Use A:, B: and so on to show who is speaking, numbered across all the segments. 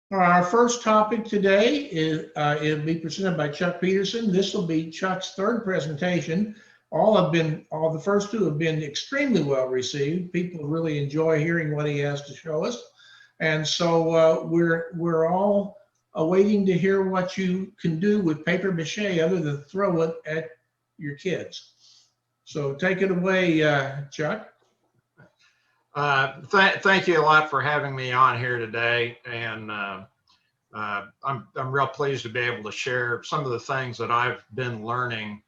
A: Our first topic today it'll be presented by Chuck Peterson. This will be Chuck's third presentation. All the first two have been extremely well received. People really enjoy hearing what he has to show us, and so we're all awaiting to hear what you can do with paper mache other than throw it at your kids. So take it away, Chuck.
B: Thank you a lot for having me on here today, and I'm real pleased to be able to share some of the things that I've been learning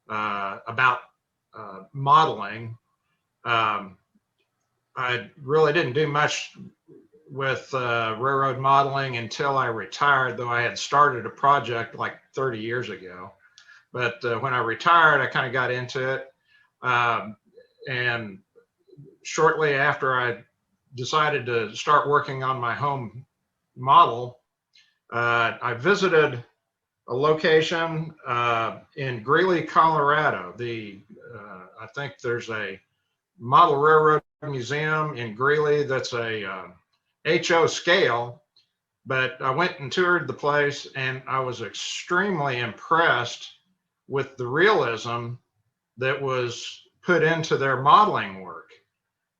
B: about modeling. I really didn't do much with railroad modeling until I retired, though I had started a project like 30 years ago. But when I retired, I kind of got into it, and shortly after I decided to start working on my home model, I visited a location in Greeley, Colorado. I think there's a model railroad museum in Greeley that's a HO scale, but I went and toured the place and I was extremely impressed with the realism that was put into their modeling work.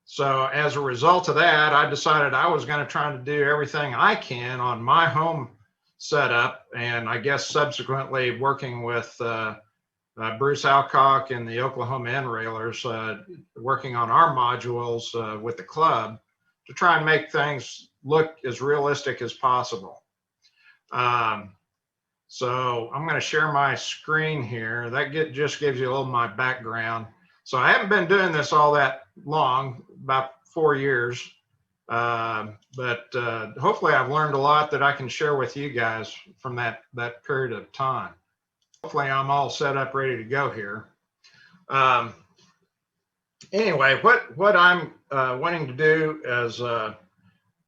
B: So as a result of that, I decided I was going to try to do everything I can on my home setup, and I guess subsequently working with Bruce Alcock and the Oklahoma End Railers, working on our modules with the club to try and make things look as realistic as possible. So I'm going to share my screen here. That just gives you a little of my background. So I haven't been doing this all that long, about 4 years, but hopefully I've learned a lot that I can share with you guys from that period of time. Hopefully I'm all set up, ready to go here. Anyway, what I'm wanting to do is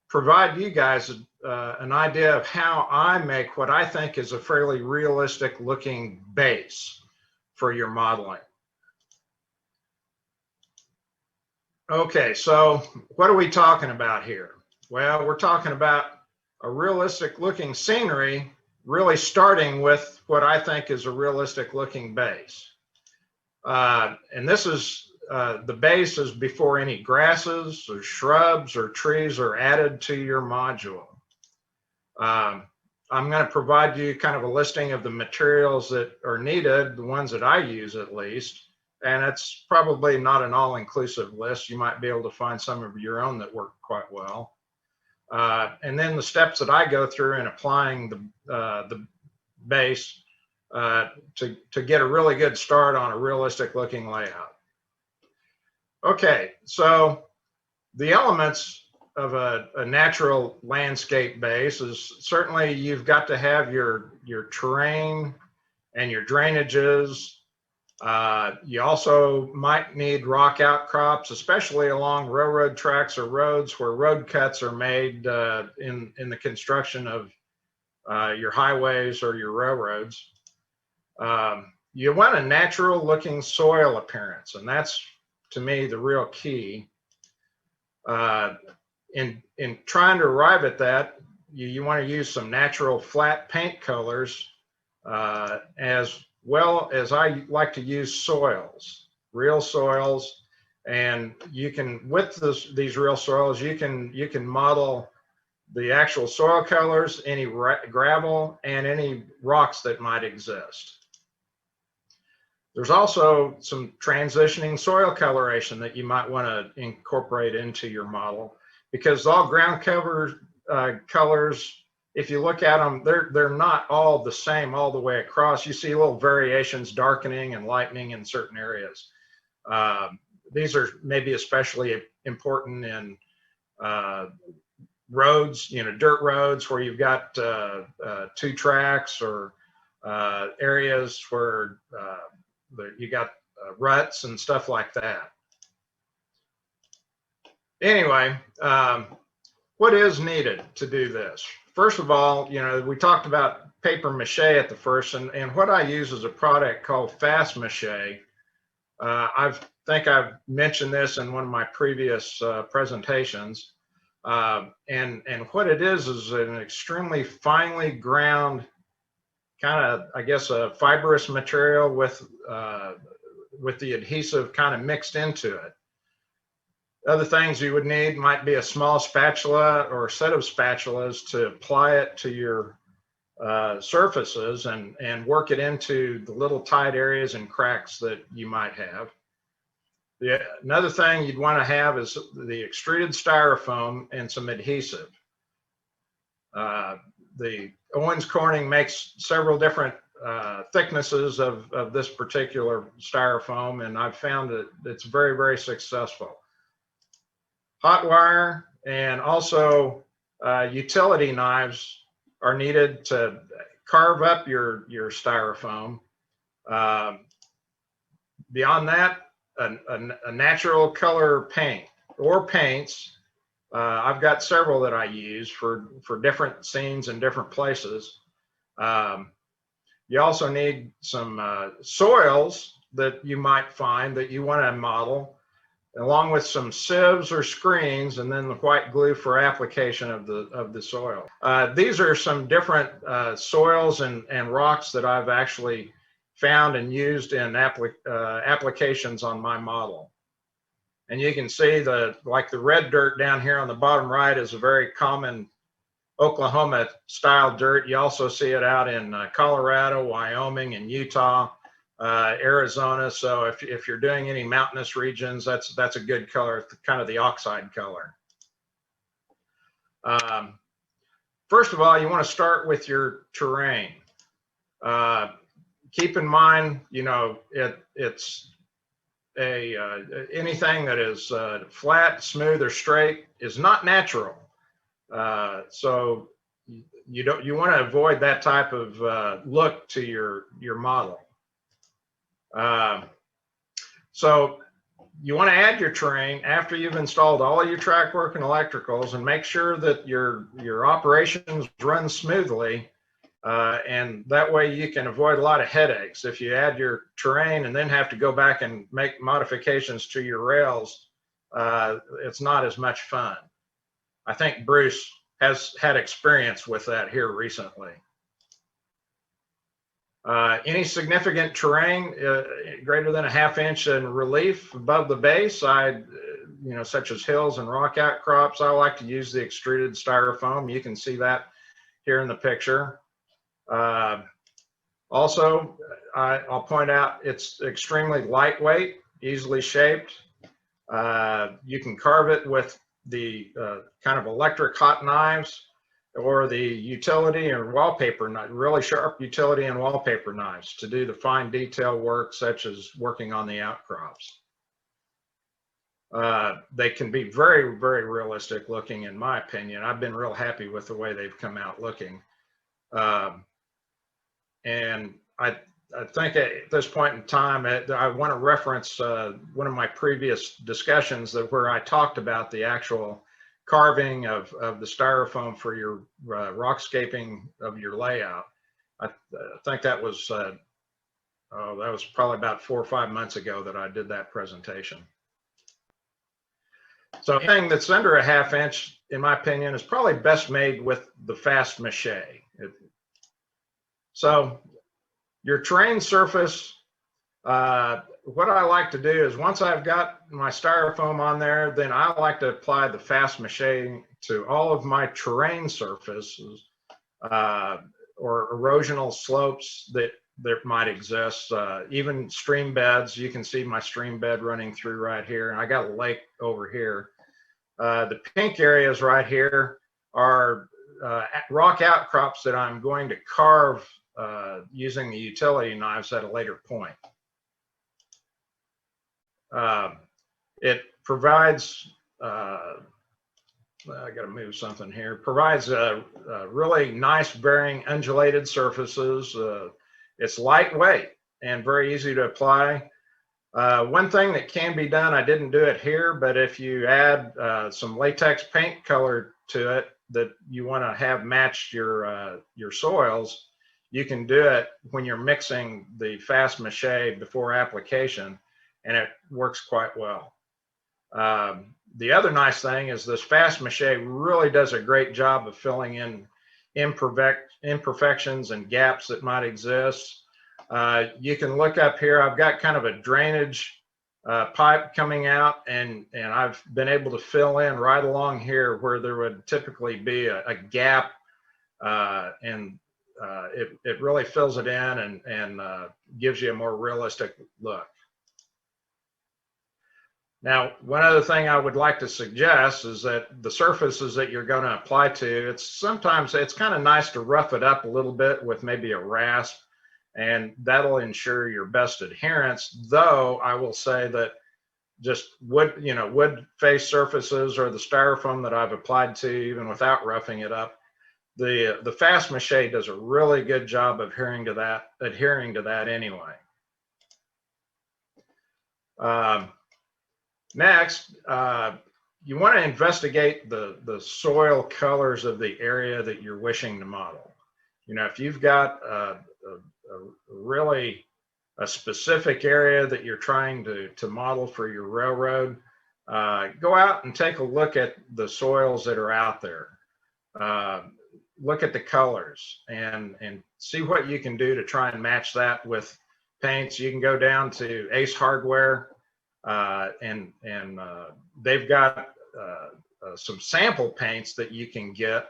B: provide you guys an idea of how I make what I think is a fairly realistic looking base for your modeling. Okay, so what are we talking about here? Well, we're talking about a realistic looking scenery, really starting with what I think is a realistic looking base. And this is, the base is before any grasses or shrubs or trees are added to your module. I'm going to provide you kind of a listing of the materials that are needed, the ones that I use at least. And it's probably not an all-inclusive list. You might be able to find some of your own that work quite well. And then the steps that I go through in applying the base to get a really good start on a realistic looking layout. Okay, so the elements of a natural landscape base is certainly you've got to have your terrain and your drainages. You also might need rock outcrops, especially along railroad tracks or roads where road cuts are made in the construction of your highways or your railroads. You want a natural looking soil appearance, and that's, to me, the real key. In trying to arrive at that, you want to use some natural flat paint colors, as well as I like to use soils, real soils, and you can, with these real soils, you can model the actual soil colors, any gravel, and any rocks that might exist. There's also some transitioning soil coloration that you might want to incorporate into your model, because all ground cover colors, if you look at them, they're not all the same all the way across. You see little variations, darkening and lightening in certain areas. These are maybe especially important in roads, dirt roads where you've got 2 tracks, or areas where you got ruts and stuff like that. Anyway, what is needed to do this? First of all, we talked about paper mache at the first, and what I use is a product called Fast Mache. I think I've mentioned this in one of my previous presentations. And what it is an extremely finely ground kind of, I guess, a fibrous material with the adhesive kind of mixed into it. Other things you would need might be a small spatula or a set of spatulas to apply it to your surfaces and work it into the little tight areas and cracks that you might have. Another thing you'd want to have is the extruded styrofoam and some adhesive. The Owens Corning makes several different thicknesses of this particular styrofoam, and I've found that it's very, very successful. Hot wire and also utility knives are needed to carve up your styrofoam. Beyond that, a natural color paint or paints. I've got several that I use for different scenes and different places. You also need some soils that you might find that you want to model, along with some sieves or screens, and then the white glue for application of the soil. These are some different soils and rocks that I've actually found and used in applications on my model. And you can see like the red dirt down here on the bottom right is a very common Oklahoma style dirt. You also see it out in Colorado, Wyoming, and Utah, Arizona. So if you're doing any mountainous regions, that's a good color, kind of the oxide color. First of all, you want to start with your terrain. Keep in mind, you know, it's anything that is flat, smooth, or straight is not natural. So you want to avoid that type of look to your model. So you want to add your terrain after you've installed all of your track work and electricals, and make sure that your operations run smoothly. And that way you can avoid a lot of headaches. If you add your terrain and then have to go back and make modifications to your rails, it's not as much fun. I think Bruce has had experience with that here recently. Any significant terrain greater than a ½ inch in relief above the base, such as hills and rock outcrops, I like to use the extruded styrofoam. You can see that here in the picture. Also, I'll point out it's extremely lightweight, easily shaped. You can carve it with the kind of electric hot knives, or the utility or wallpaper, really sharp utility and wallpaper knives to do the fine detail work, such as working on the outcrops. They can be very, very realistic looking, in my opinion. I've been real happy with the way they've come out looking. And I think at this point in time, I want to reference one of my previous discussions where I talked about the actual carving of the styrofoam for your rockscaping of your layout. I think that was probably about 4 or 5 months ago that I did that presentation. So anything that's under a ½ inch, in my opinion, is probably best made with the fast mache. So your terrain surface, what I like to do is, once I've got my styrofoam on there, then I like to apply the fast mache to all of my terrain surfaces or erosional slopes that might exist, even stream beds. You can see my stream bed running through right here, and I got a lake over here. The pink areas right here are rock outcrops that I'm going to carve using the utility knives at a later point. It provides, I got to move something here, provides really nice bearing undulated surfaces. It's lightweight and very easy to apply. One thing that can be done, I didn't do it here, but if you add some latex paint color to it that you want to have matched your soils, you can do it when you're mixing the fast mache before application, and it works quite well. The other nice thing is this fast mache really does a great job of filling in imperfections and gaps that might exist. You can look up here, I've got kind of a drainage pipe coming out, and I've been able to fill in right along here where there would typically be a gap, and it really fills it in and gives you a more realistic look. Now, one other thing I would like to suggest is that the surfaces that you're going to apply to, sometimes it's kind of nice to rough it up a little bit with maybe a rasp, and that'll ensure your best adherence. Though I will say that just wood face surfaces or the styrofoam that I've applied to, even without roughing it up, the fast mache does a really good job of adhering to that anyway. Next, you want to investigate the soil colors of the area that you're wishing to model. If you've got really a specific area that you're trying to model for your railroad, go out and take a look at the soils that are out there. Look at the colors and see what you can do to try and match that with paints. You can go down to Ace Hardware, and they've got some sample paints that you can get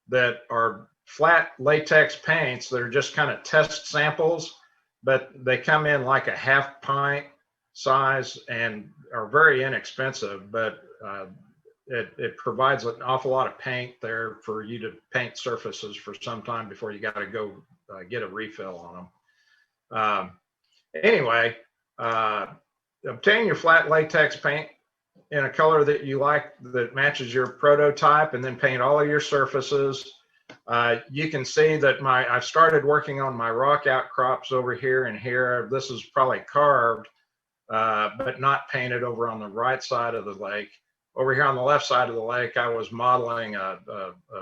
B: that are flat latex paints that are just kind of test samples, but they come in like a half pint size and are very inexpensive, but it provides an awful lot of paint there for you to paint surfaces for some time before you got to go get a refill on them. Anyway, obtain your flat latex paint in a color that you like that matches your prototype, and then paint all of your surfaces. You can see that I've started working on my rock outcrops over here and here. This is probably carved, but not painted over on the right side of the lake. Over here on the left side of the lake, I was modeling a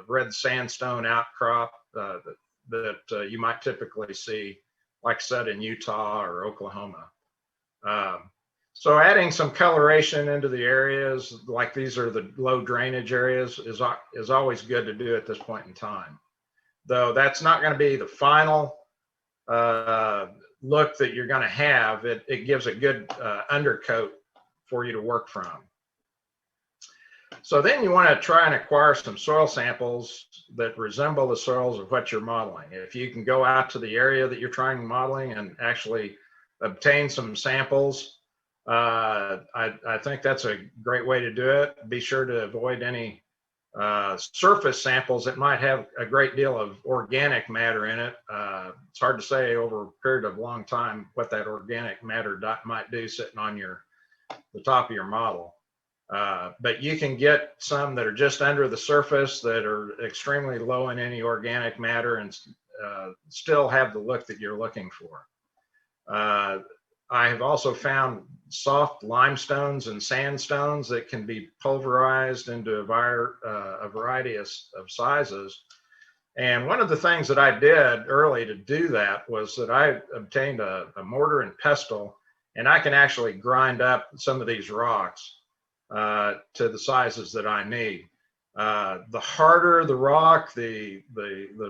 B: red sandstone outcrop that you might typically see, like I said, in Utah or Oklahoma. So adding some coloration into the areas, like these are the low drainage areas, is always good to do at this point in time. Though that's not going to be the final look that you're going to have. It gives a good undercoat for you to work from. So then you want to try and acquire some soil samples that resemble the soils of what you're modeling. If you can go out to the area that you're trying modeling and actually obtain some samples, I think that's a great way to do it. Be sure to avoid any surface samples that might have a great deal of organic matter in it. It's hard to say over a period of a long time what that organic matter might do sitting on the top of your model. But you can get some that are just under the surface that are extremely low in any organic matter and still have the look that you're looking for. I have also found soft limestones and sandstones that can be pulverized into a variety of sizes. And one of the things that I did early to do that was that I obtained a mortar and pestle, and I can actually grind up some of these rocks to the sizes that I need. The harder the rock, the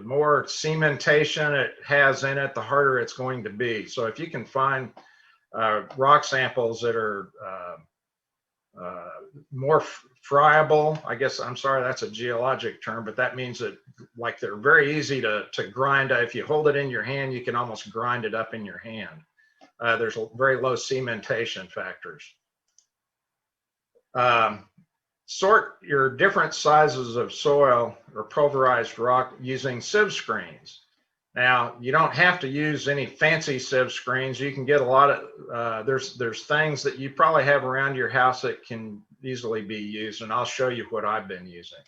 B: more cementation it has in it, the harder it's going to be. So if you can find rock samples that are more friable, I guess, I'm sorry, that's a geologic term, but that means that like they're very easy to grind. If you hold it in your hand, you can almost grind it up in your hand. There's very low cementation factors. Sort your different sizes of soil or pulverized rock using sieve screens. Now, you don't have to use any fancy sieve screens. You can get a lot of, there's things that you probably have around your house that can easily be used, and I'll show you what I've been using.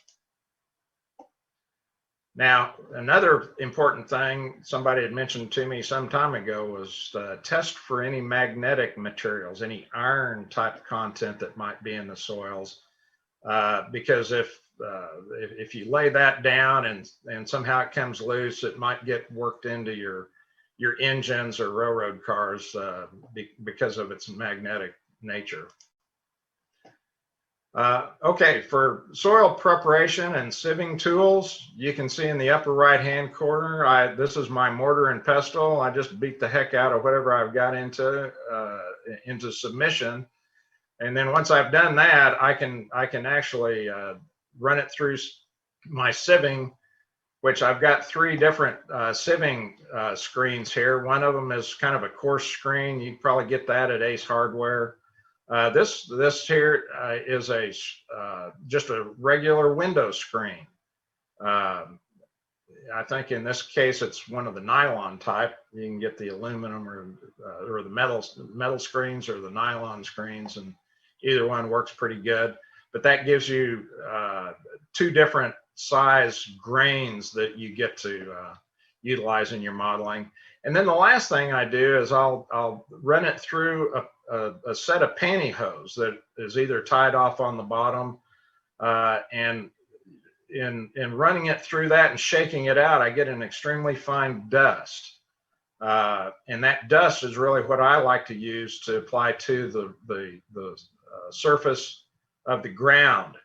B: Now, another important thing somebody had mentioned to me some time ago was test for any magnetic materials, any iron type content that might be in the soils, because if you lay that down and somehow it comes loose, it might get worked into your engines or railroad cars because of its magnetic nature. Okay, for soil preparation and sieving tools, you can see in the upper right-hand corner, this is my mortar and pestle. I just beat the heck out of whatever I've got into submission. And then once I've done that, I can actually run it through my sieving, which I've got 3 different sieving screens here. One of them is kind of a coarse screen. You can probably get that at Ace Hardware. This here is just a regular window screen. I think in this case it's one of the nylon type. You can get the aluminum or the metal screens or the nylon screens, and either one works pretty good. But that gives you 2 different size grains that you get to utilize in your modeling. And then the last thing I do is I'll run it through a set of pantyhose that is either tied off on the bottom, and in running it through that and shaking it out, I get an extremely fine dust. And that dust is really what I like to use to apply to the surface of the ground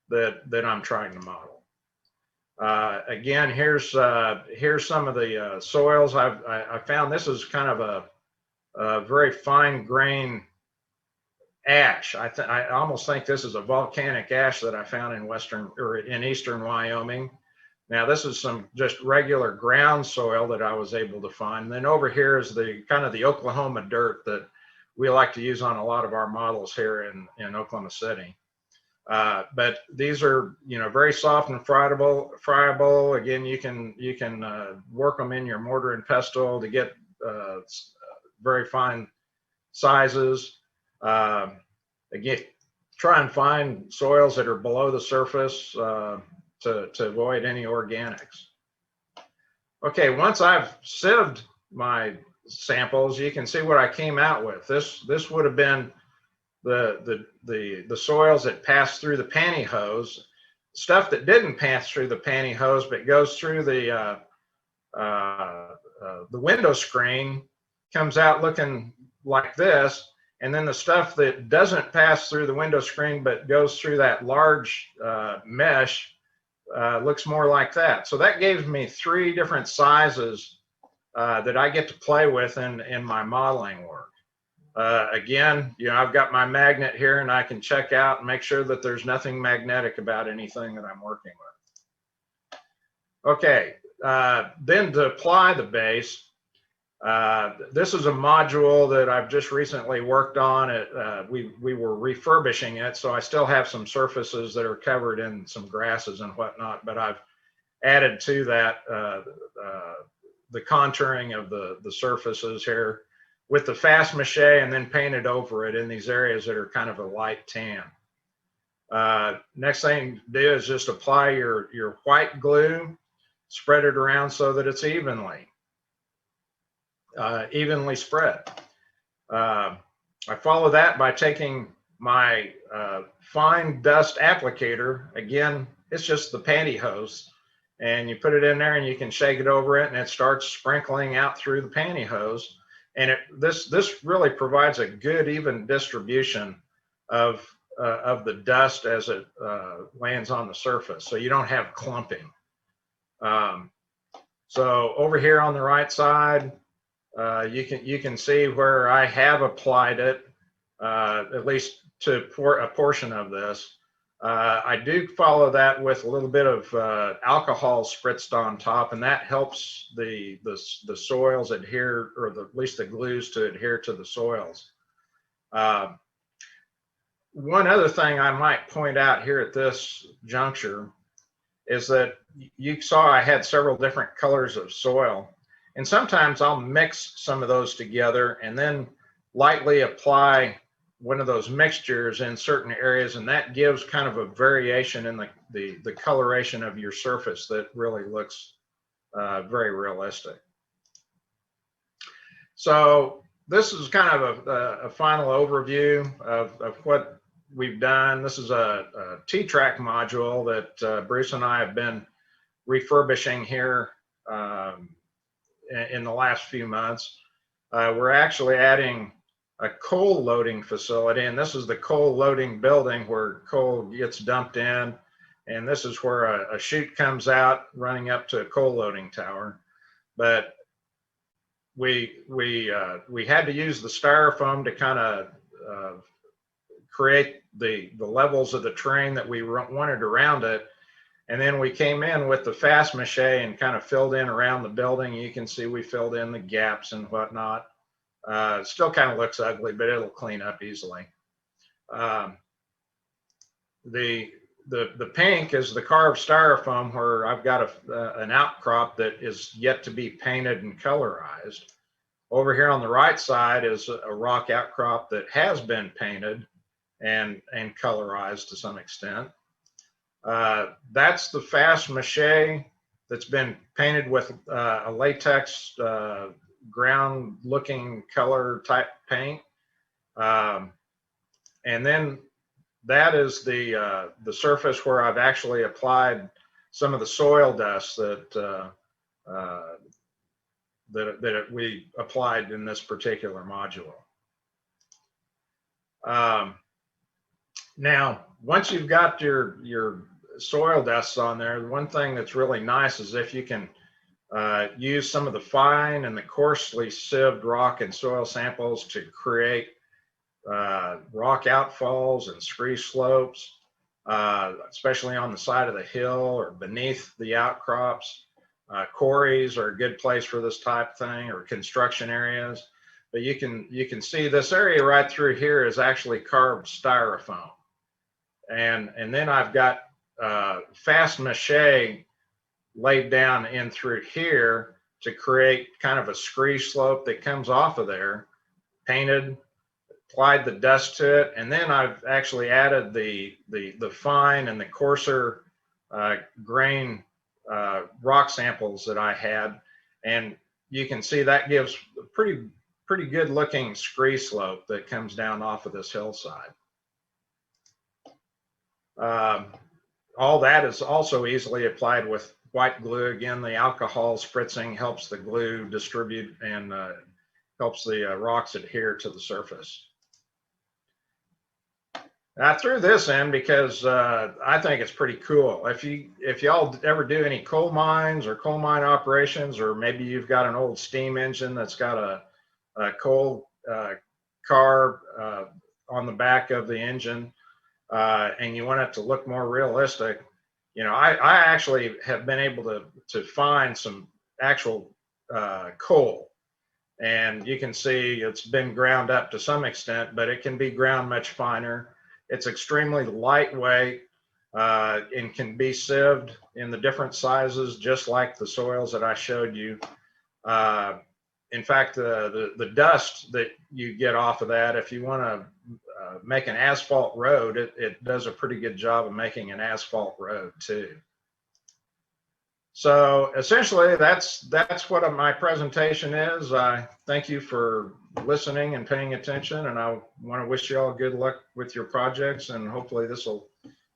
B: that I'm trying to model. Again, here's some of the soils. I found this is kind of a very fine grain ash. I almost think this is a volcanic ash that I found in eastern Wyoming. Now this is some just regular ground soil that I was able to find. And then over here is the kind of the Oklahoma dirt that we like to use on a lot of our models here in Oklahoma City. But these are, very soft and friable. Again, you can work them in your mortar and pestle to get very fine sizes. Again, try and find soils that are below the surface to avoid any organics. Okay, once I've sieved my samples, you can see what I came out with. This would have been the soils that passed through the pantyhose. Stuff that didn't pass through the pantyhose but goes through the window screen comes out looking like this. And then the stuff that doesn't pass through the window screen but goes through that large mesh looks more like that. So that gives me 3 different sizes that I get to play with in my modeling work. Again, I've got my magnet here and I can check out and make sure that there's nothing magnetic about anything that I'm working with. Okay, then to apply the base, this is a module that I've just recently worked on. We were refurbishing it, so I still have some surfaces that are covered in some grasses and whatnot, but I've added to that the contouring of the surfaces here with the fast mache, and then painted over it in these areas that are kind of a light tan. Next thing to do is just apply your white glue, spread it around so that it's evenly spread. I follow that by taking my fine dust applicator. Again, it's just the pantyhose, and you put it in there and you can shake it over it and it starts sprinkling out through the pantyhose. And this really provides a good even distribution of the dust as it lands on the surface, so you don't have clumping. So over here on the right side, you can see where I have applied it, at least to a portion of this. I do follow that with a little bit of alcohol spritzed on top, and that helps the soils adhere, or at least the glues to adhere to the soils. One other thing I might point out here at this juncture is that you saw I had several different colors of soil, and sometimes I'll mix some of those together and then lightly apply one of those mixtures in certain areas, and that gives kind of a variation in the coloration of your surface that really looks very realistic. So this is kind of a final overview of what we've done. This is a T-TRAK module that Bruce and I have been refurbishing here in the last few months. We're actually adding a coal loading facility, and this is the coal loading building where coal gets dumped in, and this is where a chute comes out running up to a coal loading tower. But we had to use the styrofoam to kind of create the levels of the terrain that we wanted around it. And then we came in with the fast mache and kind of filled in around the building. You can see we filled in the gaps and whatnot. Still kind of looks ugly, but it'll clean up easily. The pink is the carved styrofoam, where I've got an outcrop that is yet to be painted and colorized. Over here on the right side is a rock outcrop that has been painted and colorized to some extent. That's the fast mache that's been painted with a latex ground looking color type paint. And then that is the surface where I've actually applied some of the soil dust that we applied in this particular module. Now, once you've got your soil dusts on there, the one thing that's really nice is if you can use some of the fine and the coarsely sieved rock and soil samples to create rock outfalls and scree slopes, especially on the side of the hill or beneath the outcrops. Quarries are a good place for this type of thing, or construction areas. But you can see this area right through here is actually carved styrofoam. And then I've got fast mache laid down in through here to create kind of a scree slope that comes off of there, painted, applied the dust to it, and then I've actually added the fine and the coarser grain rock samples that I had, and you can see that gives a pretty good looking scree slope that comes down off of this hillside. All that is also easily applied with white glue. Again, the alcohol spritzing helps the glue distribute and helps the rocks adhere to the surface. I threw this in because I think it's pretty cool. If y'all ever do any coal mines or coal mine operations, or maybe you've got an old steam engine that's got a coal car on the back of the engine, and you want it to look more realistic, you know, I actually have been able to find some actual coal, and you can see it's been ground up to some extent, but it can be ground much finer. It's extremely lightweight and can be sieved in the different sizes, just like the soils that I showed you. In fact, the dust that you get off of that, if you want to make an asphalt road, it does a pretty good job of making an asphalt road too. So essentially, that's what my presentation is. I thank you for listening and paying attention, and I want to wish you all good luck with your projects, and hopefully this will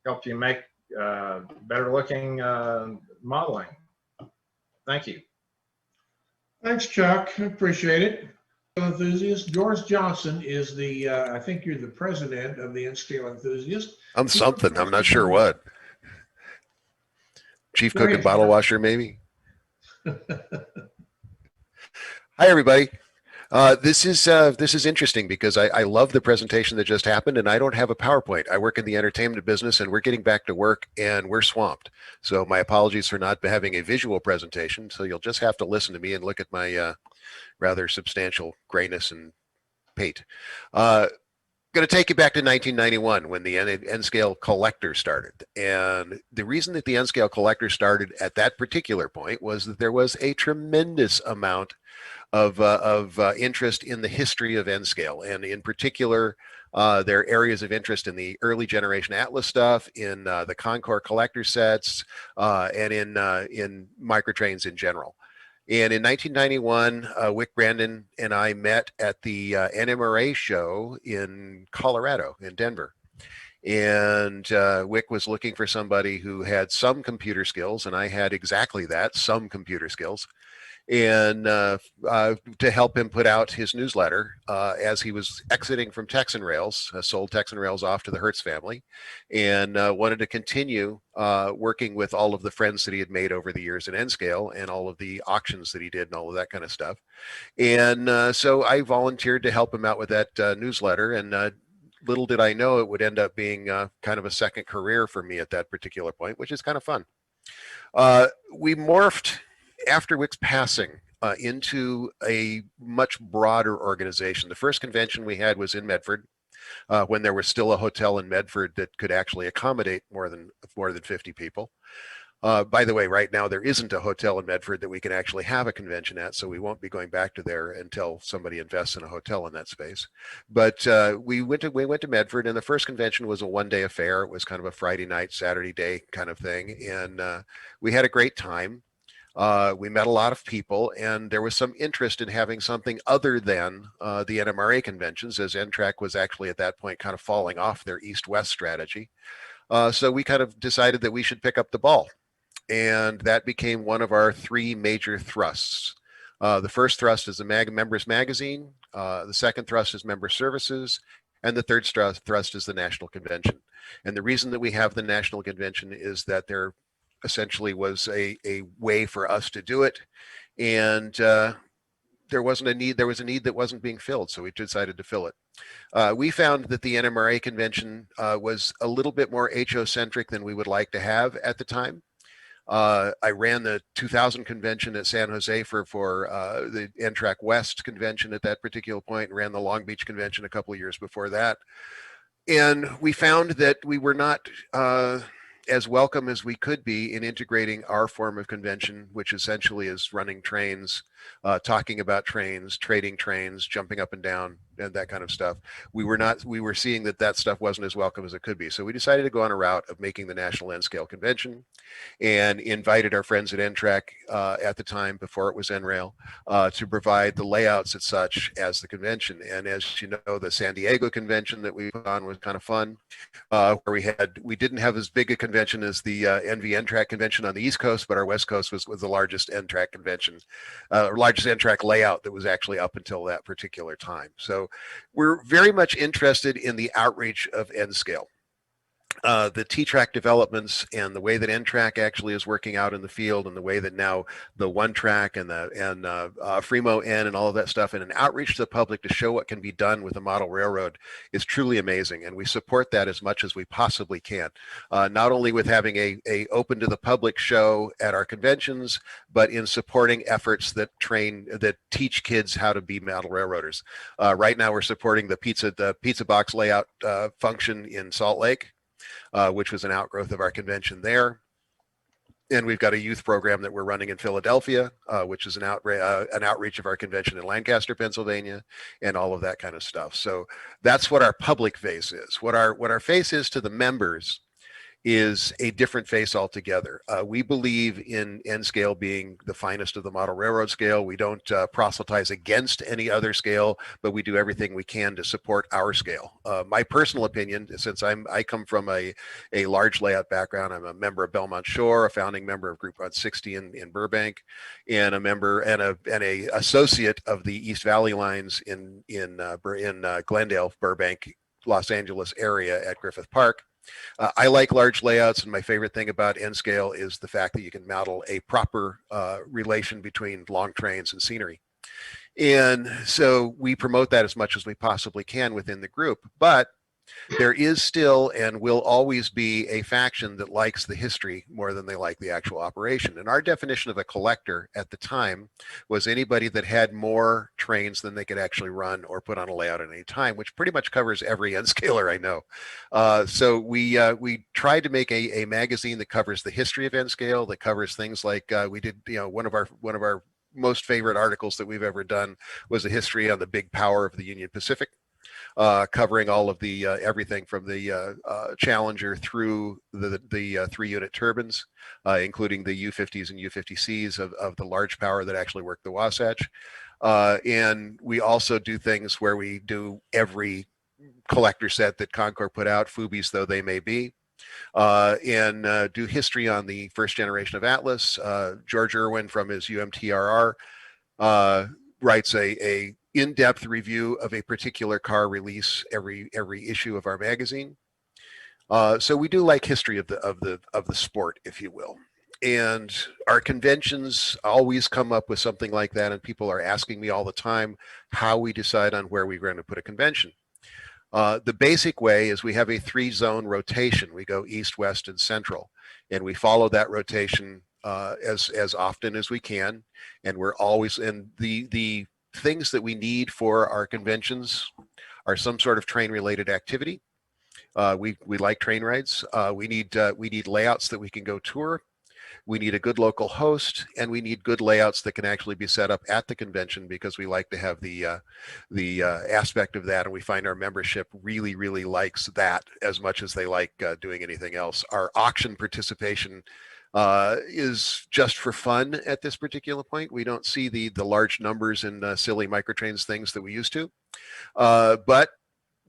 B: help you make better looking modeling. Thank you.
A: Thanks, Chuck. I appreciate it. Enthusiast George Johnson is the, I think you're the president of the N-Scale Enthusiast.
C: I'm something. I'm not sure what. Chief cook and bottle washer, maybe. Hi, everybody. This is interesting because I love the presentation that just happened, and I don't have a PowerPoint. I work in the entertainment business, and we're getting back to work, and we're swamped. So my apologies for not having a visual presentation. So you'll just have to listen to me and look at my rather substantial grayness and pate. Going to take you back to 1991 when the N-Scale Collector started. And the reason that the N-Scale Collector started at that particular point was that there was a tremendous amount of interest in the history of N-Scale. And in particular, there are areas of interest in the early generation Atlas stuff, in the Concord collector sets, and in microtrains in general. And in 1991, Wick Brandon and I met at the NMRA show in Colorado, in Denver. And Wick was looking for somebody who had some computer skills, and I had exactly that, some computer skills. and to help him put out his newsletter as he was exiting from Texan Rails, sold Texan Rails off to the Hertz family, and wanted to continue working with all of the friends that he had made over the years in N-Scale and all of the auctions that he did and all of that kind of stuff. And so I volunteered to help him out with that newsletter, and little did I know it would end up being kind of a second career for me at that particular point, which is kind of fun. We morphed after Wick's passing into a much broader organization. The first convention we had was in Medford, when there was still a hotel in Medford that could actually accommodate more than 50 people. By the way, right now there isn't a hotel in Medford that we can actually have a convention at, so we won't be going back to there until somebody invests in a hotel in that space. But we went to Medford, and the first convention was a one-day affair. It was kind of a Friday night, Saturday day kind of thing, and we had a great time. We met a lot of people, and there was some interest in having something other than the NMRA conventions, as N-TRAK was actually at that point kind of falling off their east-west strategy. So we kind of decided that we should pick up the ball. And that became one of our three major thrusts. The first thrust is the members magazine. The second thrust is member services. And the third thrust is the national convention. And the reason that we have the national convention is that there essentially was a way for us to do it. And there wasn't a need. There was a need that wasn't being filled. So we decided to fill it. We found that the NMRA convention was a little bit more HO-centric than we would like to have at the time. I ran the 2000 convention at San Jose for the N-TRAK West convention at that particular point, and ran the Long Beach convention a couple of years before that. And we found that we were not as welcome as we could be in integrating our form of convention, which essentially is running trains, talking about trains, trading trains, jumping up and down, and that kind of stuff. We were seeing that stuff wasn't as welcome as it could be. So we decided to go on a route of making the National N-Scale Convention, and invited our friends at N-TRAK at the time, before it was N-Rail, to provide the layouts and such as the convention. And as you know, the San Diego convention that we put on was kind of fun, where we didn't have as big a convention as the NV N-TRAK convention on the East Coast, but our West Coast was the largest N-TRAK convention, largest N-TRAK layout that was actually up until that particular time. So we're very much interested in the outreach of N-Scale. The T-TRAK developments and the way that N-TRAK actually is working out in the field, and the way that now the One-TRAK and Fremo N and all of that stuff, and an outreach to the public to show what can be done with a model railroad is truly amazing. And we support that as much as we possibly can, not only with having a open to the public show at our conventions, but in supporting efforts that teach kids how to be model railroaders. Right now we're supporting the pizza box layout function in Salt Lake, which was an outgrowth of our convention there. And we've got a youth program that we're running in Philadelphia, which is an outreach of our convention in Lancaster, Pennsylvania, and all of that kind of stuff. So that's what our public face is. What our face is to the members is a different face altogether. We believe in N-Scale being the finest of the model railroad scale. We don't proselytize against any other scale, but we do everything we can to support our scale. My personal opinion, since I come from a large layout background, I'm a member of Belmont Shore, a founding member of Group 160 in Burbank, and a member and a associate of the East Valley lines in Glendale, Burbank, Los Angeles area at Griffith Park. I like large layouts, and my favorite thing about N-Scale is the fact that you can model a proper relation between long trains and scenery. And so we promote that as much as we possibly can within the group. But there is still and will always be a faction that likes the history more than they like the actual operation. And our definition of a collector at the time was anybody that had more trains than they could actually run or put on a layout at any time, which pretty much covers every N-scaler I know. So we tried to make a magazine that covers the history of N-Scale, that covers things like we did, one of our most favorite articles that we've ever done was a history on the big power of the Union Pacific. Covering all of the everything from the Challenger through the 3-unit turbines, including the U-50s and U-50Cs of the large power that actually work the Wasatch. And we also do things where we do every collector set that Concord put out, Fubies though they may be. And do history on the first generation of Atlas. George Irwin from his UMTRR writes a in-depth review of a particular car release every issue of our magazine. So we do like history of the sport, if you will. And our conventions always come up with something like that, and people are asking me all the time how we decide on where we're going to put a convention. The basic way is we have a 3-zone rotation. We go east, west, and central, and we follow that rotation as often as we can. And we're always, and the things that we need for our conventions are some sort of train-related activity. We like train rides. We need layouts that we can go tour. We need a good local host, and we need good layouts that can actually be set up at the convention, because we like to have the aspect of that, and we find our membership really likes that as much as they like doing anything else. Our auction participation is just for fun at this particular point. We don't see the large numbers in silly microtrains things that we used to, but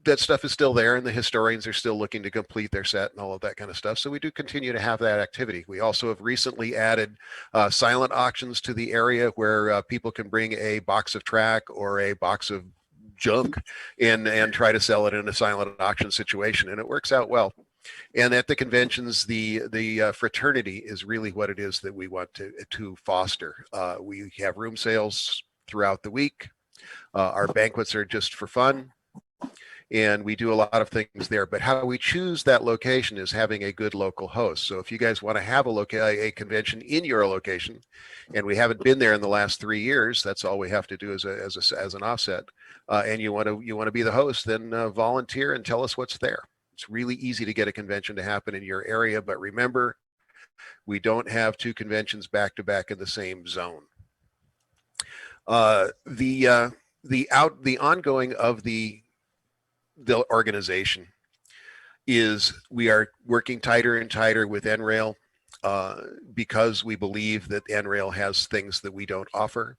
C: that stuff is still there, and the historians are still looking to complete their set and all of that kind of stuff. So we do continue to have that activity. We also have recently added silent auctions to the area, where people can bring a box of track or a box of junk and try to sell it in a silent auction situation, and it works out well. And at the conventions, the fraternity is really what it is that we want to foster. We have room sales throughout the week. Our banquets are just for fun, and we do a lot of things there. But how we choose that location is having a good local host. So if you guys want to have a convention in your location, and we haven't been there in the last 3 years, that's all we have to do as an offset. And you want to be the host, then volunteer and tell us what's there. It's really easy to get a convention to happen in your area, but remember, we don't have 2 conventions back to back in the same zone. The ongoing of the organization is we are working tighter and tighter with NRail because we believe that NRail has things that we don't offer,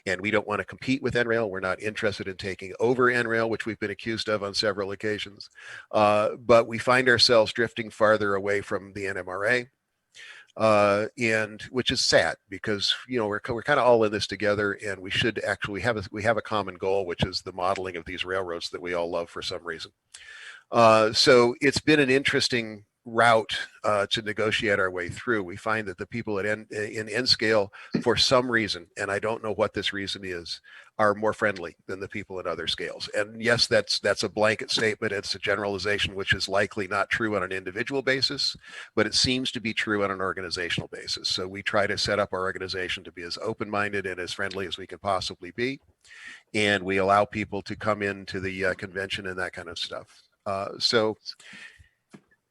C: and we don't want to compete with NRail. We're not interested in taking over NRail, which we've been accused of on several occasions, but we find ourselves drifting farther away from the NMRA. And which is sad, because we're kind of all in this together, and we should actually have a common goal, which is the modeling of these railroads that we all love for some reason. So it's been an interesting route to negotiate our way through. We find that the people in N scale, for some reason, and I don't know what this reason is, are more friendly than the people in other scales. And yes, that's a blanket statement. It's a generalization, which is likely not true on an individual basis, but it seems to be true on an organizational basis. So we try to set up our organization to be as open-minded and as friendly as we can possibly be. And we allow people to come into the convention and that kind of stuff. So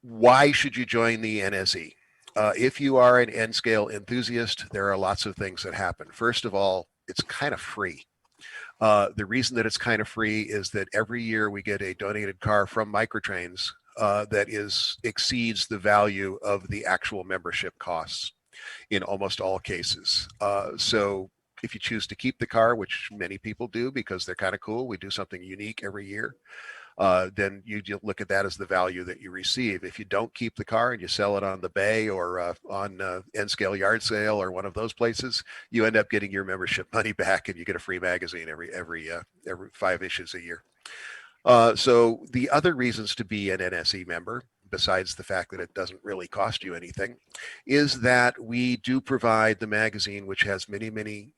C: why should you join the NSE? If you are an N-scale enthusiast, there are lots of things that happen. First of all, it's kind of free. The reason that it's kind of free is that every year we get a donated car from Microtrains that exceeds the value of the actual membership costs in almost all cases. So if you choose to keep the car, which many people do because they're kind of cool, we do something unique every year, then you look at that as the value that you receive. If you don't keep the car and you sell it on the bay or on N-scale yard sale or one of those places, you end up getting your membership money back, and you get a free magazine every 5 issues a year. So the other reasons to be an NSE member, besides the fact that it doesn't really cost you anything, is that we do provide the magazine, which has many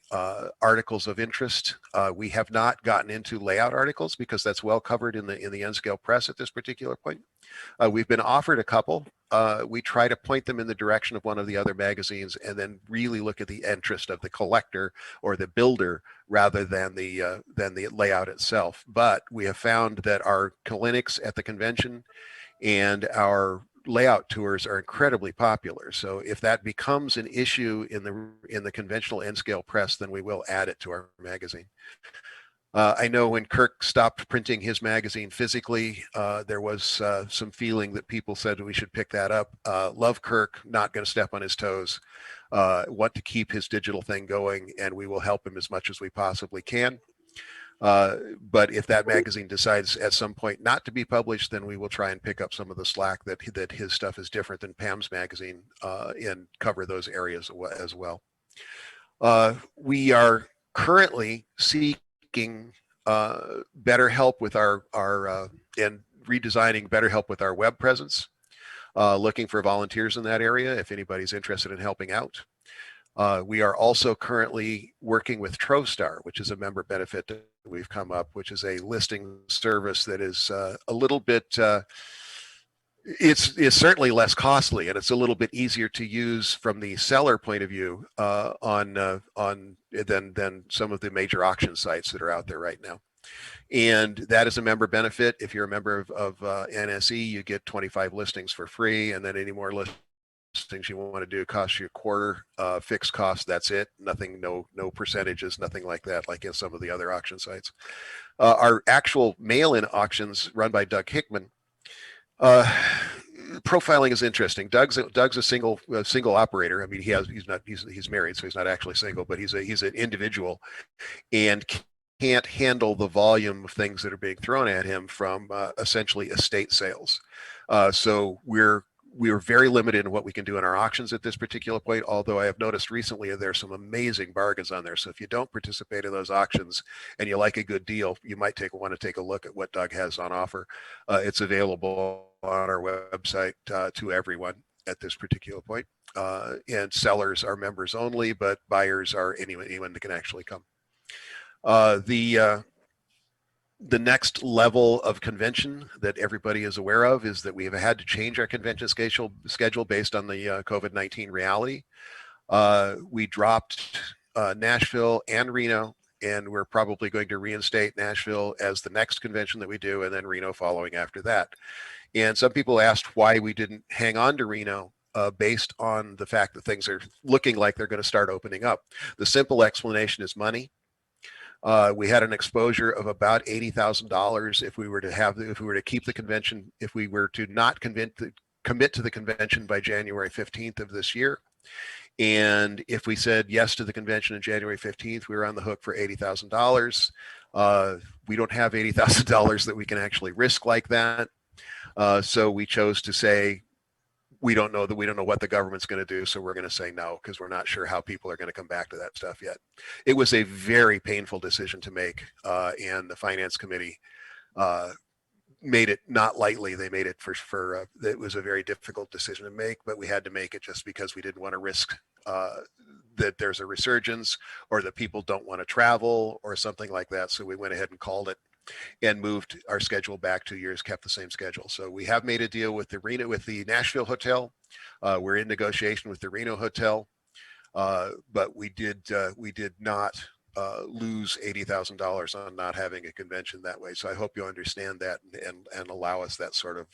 C: articles of interest. We have not gotten into layout articles because that's well covered in the N-scale press at this particular point. We've been offered a couple. We try to point them in the direction of one of the other magazines, and then really look at the interest of the collector or the builder rather than the layout itself. But we have found that our clinics at the convention and our layout tours are incredibly popular. So if that becomes an issue in the conventional N-scale press, then we will add it to our magazine. I know when Kirk stopped printing his magazine physically, there was some feeling that people said we should pick that up. Love Kirk, not going to step on his toes. Want to keep his digital thing going, and we will help him as much as we possibly can. But if that magazine decides at some point not to be published, then we will try and pick up some of the slack that his stuff is different than Pam's magazine, and cover those areas as well. We are currently seeking better help with our and redesigning better help with our web presence, looking for volunteers in that area if anybody's interested in helping out. We are also currently working with TroStar, which is a member benefit that we've come up, which is a listing service that is a little bit, it's certainly less costly, and it's a little bit easier to use from the seller point of view than some of the major auction sites that are out there right now. And that is a member benefit. If you're a member of NSE, you get 25 listings for free, and then any more listings you want to do costs you a quarter fixed cost. That's it. Nothing, no percentages, nothing like that, like in some of the other auction sites. Our actual mail-in auctions run by Doug Hickman. Profiling is interesting. Doug's a single operator. I mean, he's married, so he's not actually single, but he's an individual, and can't handle the volume of things that are being thrown at him from essentially estate sales. So we're very limited in what we can do in our auctions at this particular point, although I have noticed recently there's some amazing bargains on there. So if you don't participate in those auctions and you like a good deal, you might want to take a look at what Doug has on offer. It's available on our website to everyone at this particular point. And sellers are members only, but buyers are anyone that can actually come. The next level of convention that everybody is aware of is that we have had to change our convention schedule based on the COVID-19 reality. We dropped Nashville and Reno, and we're probably going to reinstate Nashville as the next convention that we do, and then Reno following after that. And some people asked why we didn't hang on to Reno based on the fact that things are looking like they're going to start opening up. The simple explanation is money. We had an exposure of about $80,000 if we were to keep the convention, if we were to not commit to the convention by January 15th of this year. And if we said yes to the convention on January 15th, we were on the hook for $80,000. We don't have $80,000 that we can actually risk like that. So we chose to say, we don't know what the government's going to do, so we're going to say no, because we're not sure how people are going to come back to that stuff yet. It was a very painful decision to make, and the finance committee made it not lightly. They made it it was a very difficult decision to make, but we had to make it just because we didn't want to risk that there's a resurgence or that people don't want to travel or something like that. So we went ahead and called it and moved our schedule back 2 years, kept the same schedule. So we have made a deal with the Nashville hotel. We're in negotiation with the Reno hotel, but we did not lose $80,000 on not having a convention that way. So I hope you understand that and allow us that sort of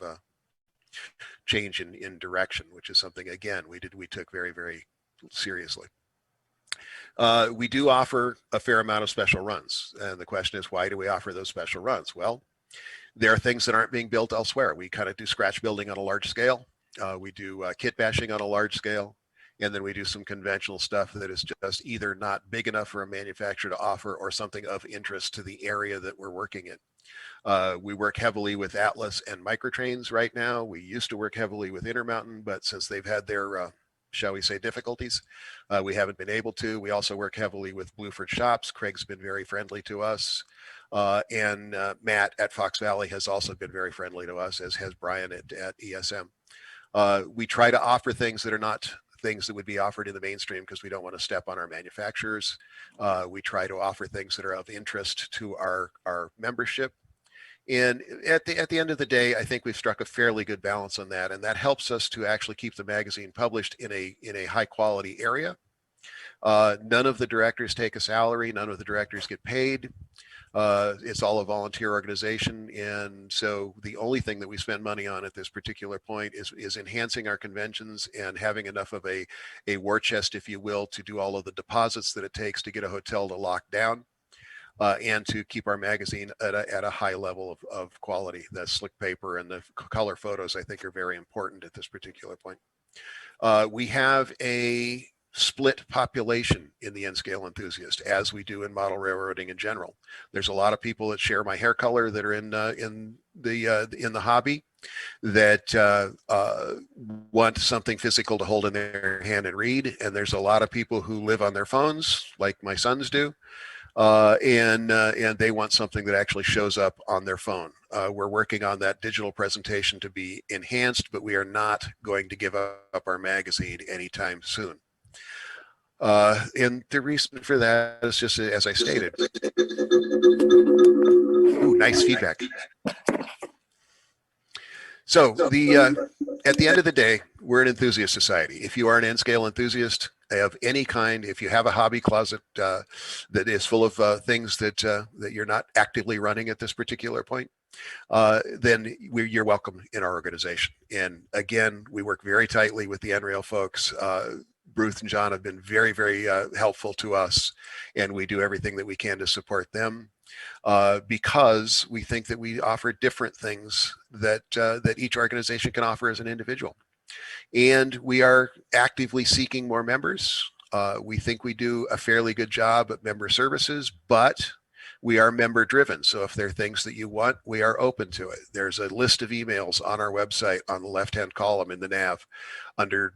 C: change in direction, which is something, again, we took very, very seriously. We do offer a fair amount of special runs. And the question is, why do we offer those special runs? Well, there are things that aren't being built elsewhere. We kind of do scratch building on a large scale. We do kit bashing on a large scale. And then we do some conventional stuff that is just either not big enough for a manufacturer to offer or something of interest to the area that we're working in. We work heavily with Atlas and Microtrains right now. We used to work heavily with Intermountain, but since they've had their shall we say, difficulties, we haven't been able to. We also work heavily with Blueford Shops. Craig's been very friendly to us. And Matt at Fox Valley has also been very friendly to us, as has Brian at ESM. We try to offer things that are not things that would be offered in the mainstream because we don't want to step on our manufacturers. We try to offer things that are of interest to our membership. And at the end of the day, I think we've struck a fairly good balance on that, and that helps us to actually keep the magazine published in a high quality area. None of the directors take a salary. None of the directors get paid. It's all a volunteer organization, and so the only thing that we spend money on at this particular point is enhancing our conventions and having enough of a war chest, if you will, to do all of the deposits that it takes to get a hotel to lock down. And to keep our magazine at a high level of quality. The slick paper and the color photos, I think, are very important at this particular point. We have a split population in the N-scale enthusiast, as we do in model railroading in general. There's a lot of people that share my hair color that are in the hobby, that want something physical to hold in their hand and read. And there's a lot of people who live on their phones, like my sons do, and they want something that actually shows up on their phone. We're working on that digital presentation to be enhanced, but we are not going to give up our magazine anytime soon. And the reason for that is just as I stated. Ooh, nice feedback. So at the end of the day, we're an enthusiast society. If you are an N-scale enthusiast of any kind, if you have a hobby closet that is full of things that you're not actively running at this particular point, then you're welcome in our organization. And again, we work very tightly with the NRail folks. Ruth and John have been very, very helpful to us, and we do everything that we can to support them because we think that we offer different things that each organization can offer as an individual. And we are actively seeking more members. We think we do a fairly good job at member services, but we are member driven. So if there are things that you want, we are open to it. There's a list of emails on our website on the left-hand column in the nav under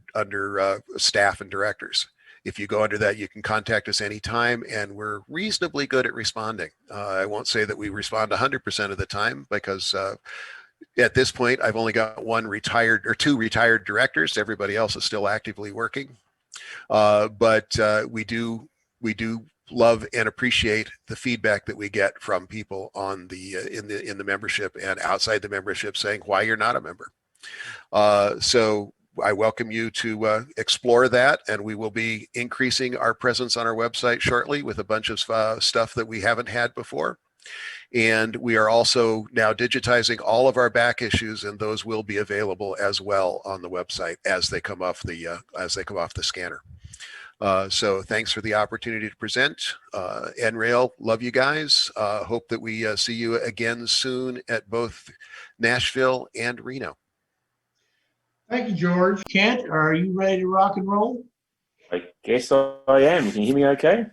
C: staff and directors. If you go under that, you can contact us anytime, and we're reasonably good at responding. I won't say that we respond 100% of the time because at this point, I've only got two retired directors. Everybody else is still actively working. But we do love and appreciate the feedback that we get from people on the in the membership and outside the membership saying why you're not a member. So I welcome you to explore that, and we will be increasing our presence on our website shortly with a bunch of stuff that we haven't had before. And we are also now digitizing all of our back issues, and those will be available as well on the website as they come off the scanner. So thanks for the opportunity to present. NRail, love you guys. Hope that we see you again soon at both Nashville and Reno.
A: Thank you, George. Kent, are you ready to rock and roll?
D: I guess I am. Can you hear me okay?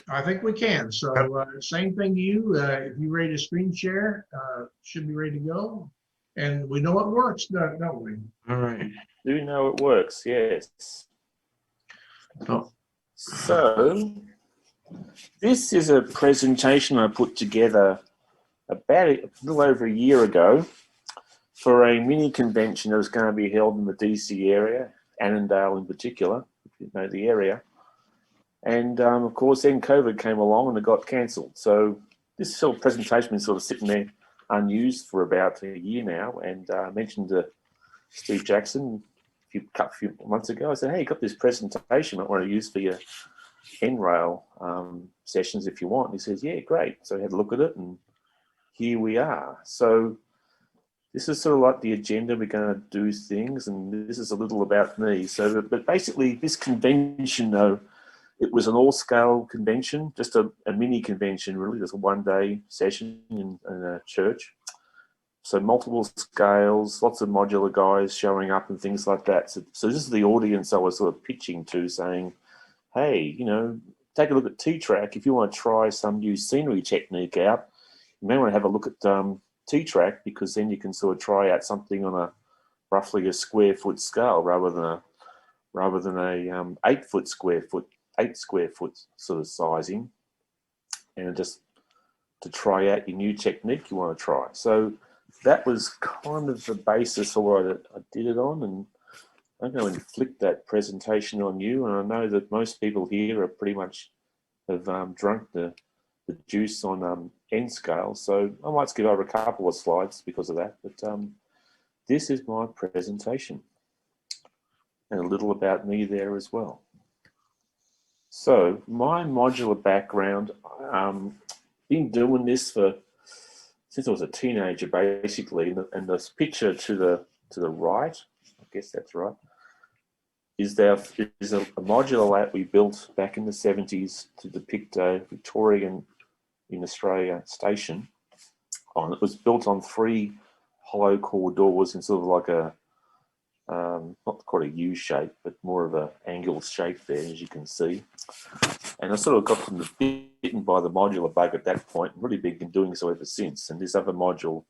A: I think we can. So same thing to you. If you're ready to screen share, should be ready to go. And we know it works, don't we?
D: All right. Do know it works, yes.
A: Oh.
D: So this is a presentation I put together about a little over a year ago for a mini convention that was going to be held in the DC area, Annandale in particular, if you know the area. And of course, then COVID came along and it got cancelled. So this sort of presentation has been sort of sitting there unused for about a year now. And I mentioned to Steve Jackson a few months ago, I said, hey, you got this presentation I want to use for your NRail sessions if you want. And he says, yeah, great. So I had a look at it and here we are. So this is sort of like the agenda. We're going to do things, and this is a little about me. So, but basically this convention, though, it was an all-scale convention, just a mini convention, really. Just a one-day session in a church. So multiple scales, lots of modular guys showing up and things like that. So this is the audience I was sort of pitching to, saying, hey, you know, take a look at T-TRAK. If you want to try some new scenery technique out, you may want to have a look at T-TRAK, because then you can sort of try out something on a roughly a square foot scale rather than a 8 square foot sort of sizing, and just to try out your new technique you want to try. So that was kind of the basis of what I did it on, and I'm going to inflict that presentation on you. And I know that most people here are pretty much have drunk the juice on N scale, so I might skip over a couple of slides because of that. But this is my presentation, and a little about me there as well. So my modular background, been doing this since I was a teenager, basically. And this picture to the right, I guess that's right, is a modular that we built back in the 70s to depict a Victorian in Australia station. It was built on 3 hollow core doors in sort of like a not quite a U shape, but more of an angled shape there, as you can see. And I sort of got them bitten by the modular bug at that point, really been doing so ever since. And this other module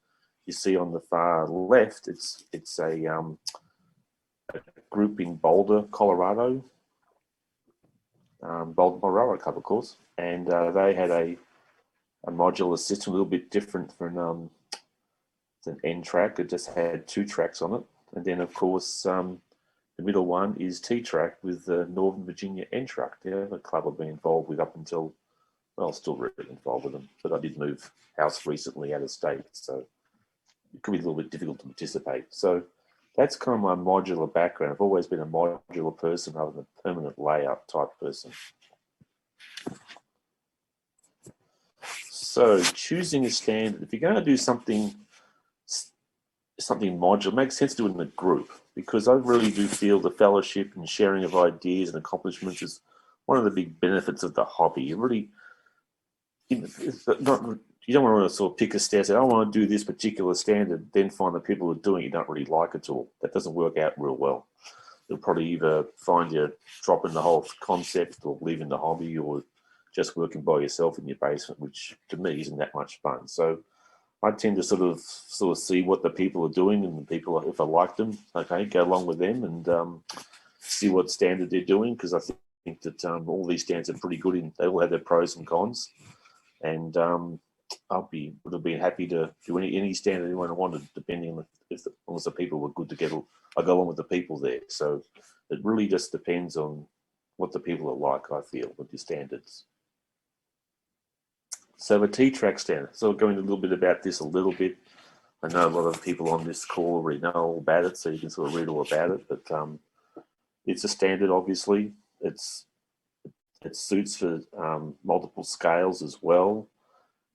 D: you see on the far left, it's a group in Boulder, Colorado, Boulder, Colorado Club, of course, and they had a modular system, a little bit different from an N-TRAK. It just had 2 tracks on it, and then of course the middle one is T-TRAK with the Northern Virginia N-TRAK. The other club I've been involved with up until, well, still really involved with them, but I did move house recently out of state, so it could be a little bit difficult to participate. So that's kind of my modular background. I've always been a modular person rather than a permanent layout type person. So choosing a standard, if you're going to do something modular, it makes sense to do it in a group, because I really do feel the fellowship and sharing of ideas and accomplishments is one of the big benefits of the hobby. You really, it's not, you don't want to sort of pick a standard, say, I want to do this particular standard, then find the people who are doing it you don't really like at all. That doesn't work out real well. You'll probably either find you dropping the whole concept or leaving the hobby, or just working by yourself in your basement, which to me isn't that much fun. So I tend to sort of see what the people are doing, and the people, if I like them, okay, go along with them and see what standard they're doing, because I think that all these standards are pretty good. They all have their pros and cons, and would have been happy to do any standard anyone wanted, depending on if the people were good together. I go along with the people there, so it really just depends on what the people are like, I feel, with your standards. So the T-TRAK standard, so going a little bit about this a little bit. I know a lot of people on this call already know all about it, so you can sort of read all about it, but it's a standard, obviously. It suits for multiple scales as well.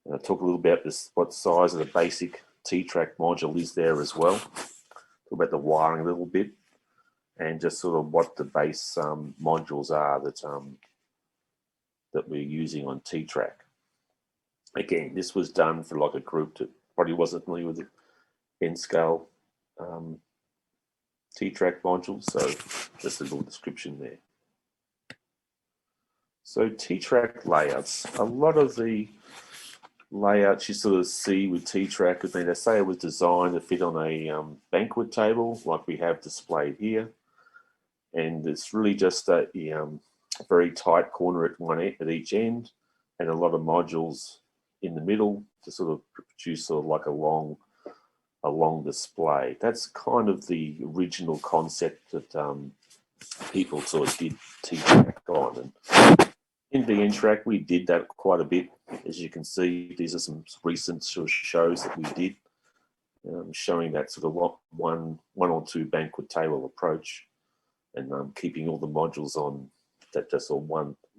D: And I'll talk a little bit about what size of the basic T-TRAK module is there as well. Talk about the wiring a little bit, and just sort of what the base modules are that we're using on T-TRAK. Again, this was done for like a group that probably wasn't familiar with the N-scale T-TRAK module, so just a little description there. So T-TRAK layouts, a lot of the layouts you sort of see with T-TRAK, I mean, they say it was designed to fit on a banquet table like we have displayed here, and it's really just a very tight corner at each end, and a lot of modules in the middle to sort of produce sort of like a long display. That's kind of the original concept that people sort of did T-TRAK on. And in the N-TRAK, we did that quite a bit. As you can see, these are some recent shows that we did, showing that sort of one or two banquet table approach, and keeping all the modules on that just on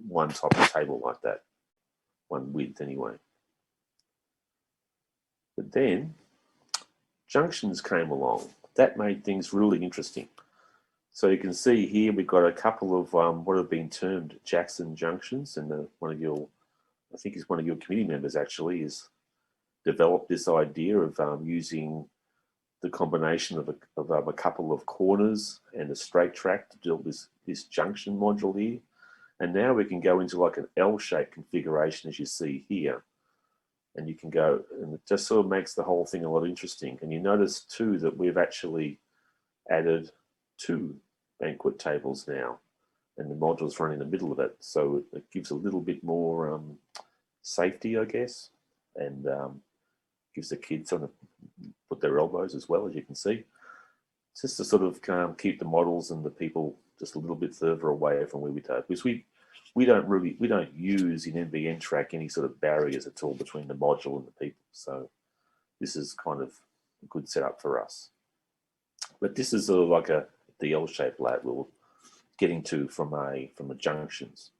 D: one type of table like that, one width anyway. But then junctions came along. That made things really interesting. So you can see here we've got a couple of what have been termed Jackson junctions, and one of your, I think it's one of your committee members actually, has developed this idea of using the combination of a couple of corners and a straight track to build this junction module here. And now we can go into like an L-shaped configuration, as you see here. And you can go, and it just sort of makes the whole thing a lot interesting. And you notice too that we've actually added 2 banquet tables now, and the modules run in the middle of it. So it gives a little bit more safety, I guess, and gives the kids something to put their elbows as well, as you can see. It's just to sort of keep the models and the people just a little bit further away from where we take, because we don't use in N-TRAK any sort of barriers at all between the module and the people. So this is kind of a good setup for us. But this is sort of like the L-shaped layout we're getting to from the junctions.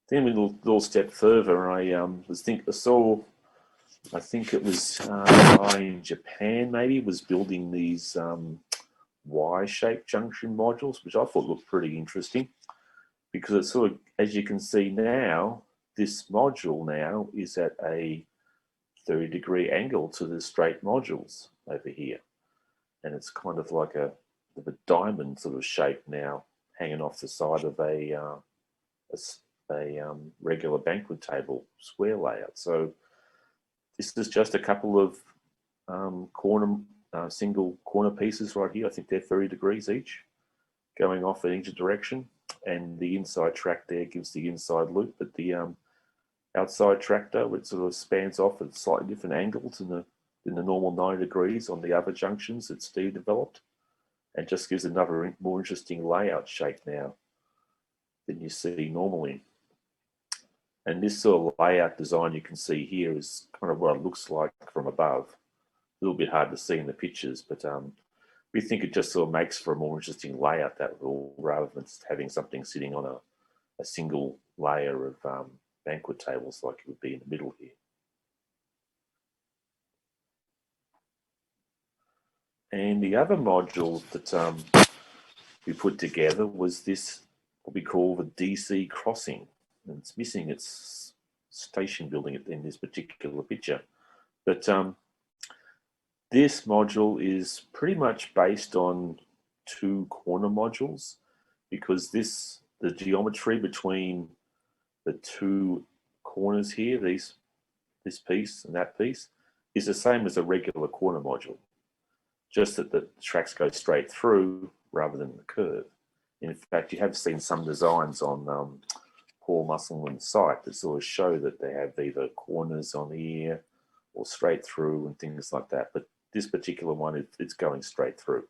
D: Then we little step further. I think it was in Japan maybe was building these Y-shaped junction modules, which I thought looked pretty interesting, because it's sort of, as you can see now, this module now is at a 30-degree angle to the straight modules over here, and it's kind of like a diamond sort of shape now, hanging off the side of a regular banquet table square layout. So This is just a couple of single corner pieces right here. I think they're 30 degrees each, going off in each direction. And the inside track there gives the inside loop, but the outside track though, it sort of spans off at slightly different angles in the normal 90 degrees on the other junctions that Steve developed, and just gives another more interesting layout shape now than you see normally. And this sort of layout design you can see here is kind of what it looks like from above. A little bit hard to see in the pictures, but we think it just sort of makes for a more interesting layout, that rule, rather than just having something sitting on a single layer of banquet tables like it would be in the middle here. And the other module that we put together was this, what we call the DC crossing. And it's missing its station building in this particular picture. But this module is pretty much based on two corner modules, because the geometry between the two corners here, this piece and that piece, is the same as a regular corner module, just that the tracks go straight through rather than the curve. In fact, you have seen some designs on Paul Musselman's site that sort of show that they have either corners on here or straight through and things like that. But this particular one, it's going straight through.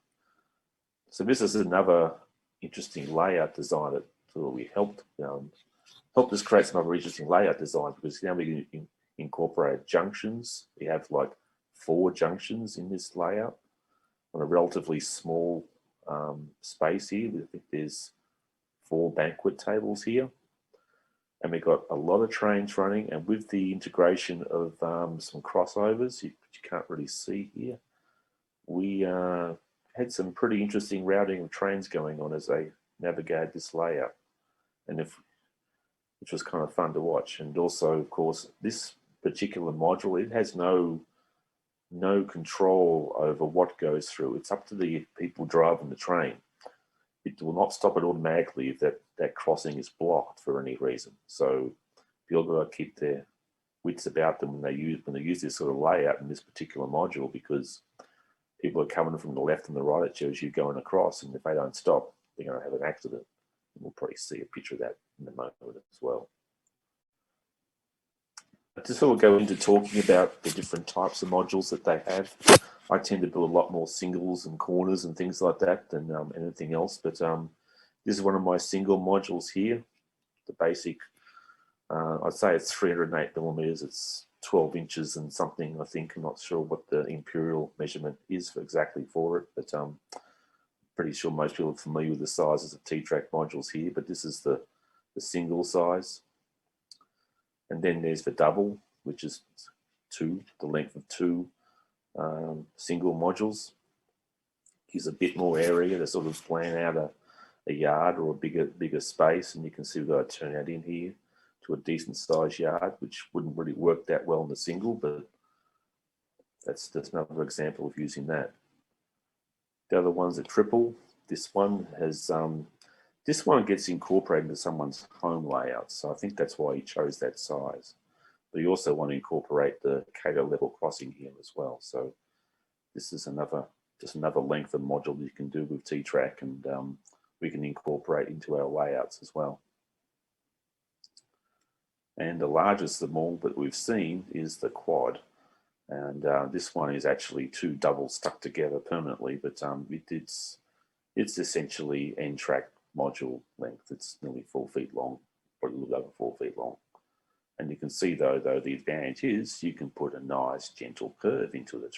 D: So this is another interesting layout design that sort of we helped us create some other interesting layout design, because now we can incorporate junctions. We have like 4 junctions in this layout on a relatively small space here. I think there's 4 banquet tables here. And we've got a lot of trains running, and with the integration of some crossovers, which you can't really see here, we had some pretty interesting routing of trains going on as they navigate this layout, which was kind of fun to watch. And also, of course, this particular module, it has no control over what goes through. It's up to the people driving the train. It will not stop it automatically if that crossing is blocked for any reason. So people got to keep their wits about them when they use this sort of layout in this particular module, because people are coming from the left and the right at you as you're going across, and if they don't stop, they're going to have an accident. And we'll probably see a picture of that in a moment as well. But to sort of go into talking about the different types of modules that they have, I tend to build a lot more singles and corners and things like that than anything else. But this is one of my single modules here. The basic, I'd say it's 308 millimeters. It's 12 inches and something, I think. I'm not sure what the imperial measurement is exactly for it, but pretty sure most people are familiar with the sizes of T-TRAK modules here. But this is the single size. And then there's the double, which is 2, the length of 2 single modules. Gives a bit more area to sort of plan out a yard or a bigger space, and you can see we've got to turn that in here to a decent sized yard, which wouldn't really work that well in the single, but that's another example of using that. The other one's a triple. This one has this one gets incorporated into someone's home layout, so I think that's why he chose that size. But you also want to incorporate the cater level crossing here as well. So this is just another length of module you can do with T-TRAK, and we can incorporate into our layouts as well. And the largest of them all that we've seen is the quad. And this one is actually 2 doubles stuck together permanently, but it's essentially N-TRAK module length. It's nearly 4 feet long, or a little over 4 feet long. And you can see though the advantage is you can put a nice gentle curve into it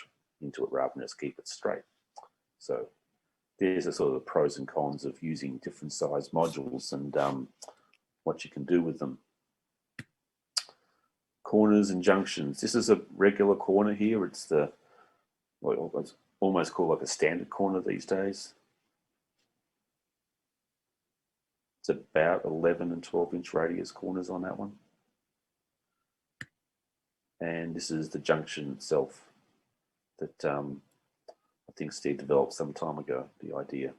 D: rather than just keep it straight. So there's a sort of the pros and cons of using different size modules and what you can do with them. Corners and junctions. This is a regular corner here. It's it's almost called like a standard corner these days. It's about 11 and 12-inch radius corners on that one. And this is the junction itself that I think Steve developed some time ago, the idea.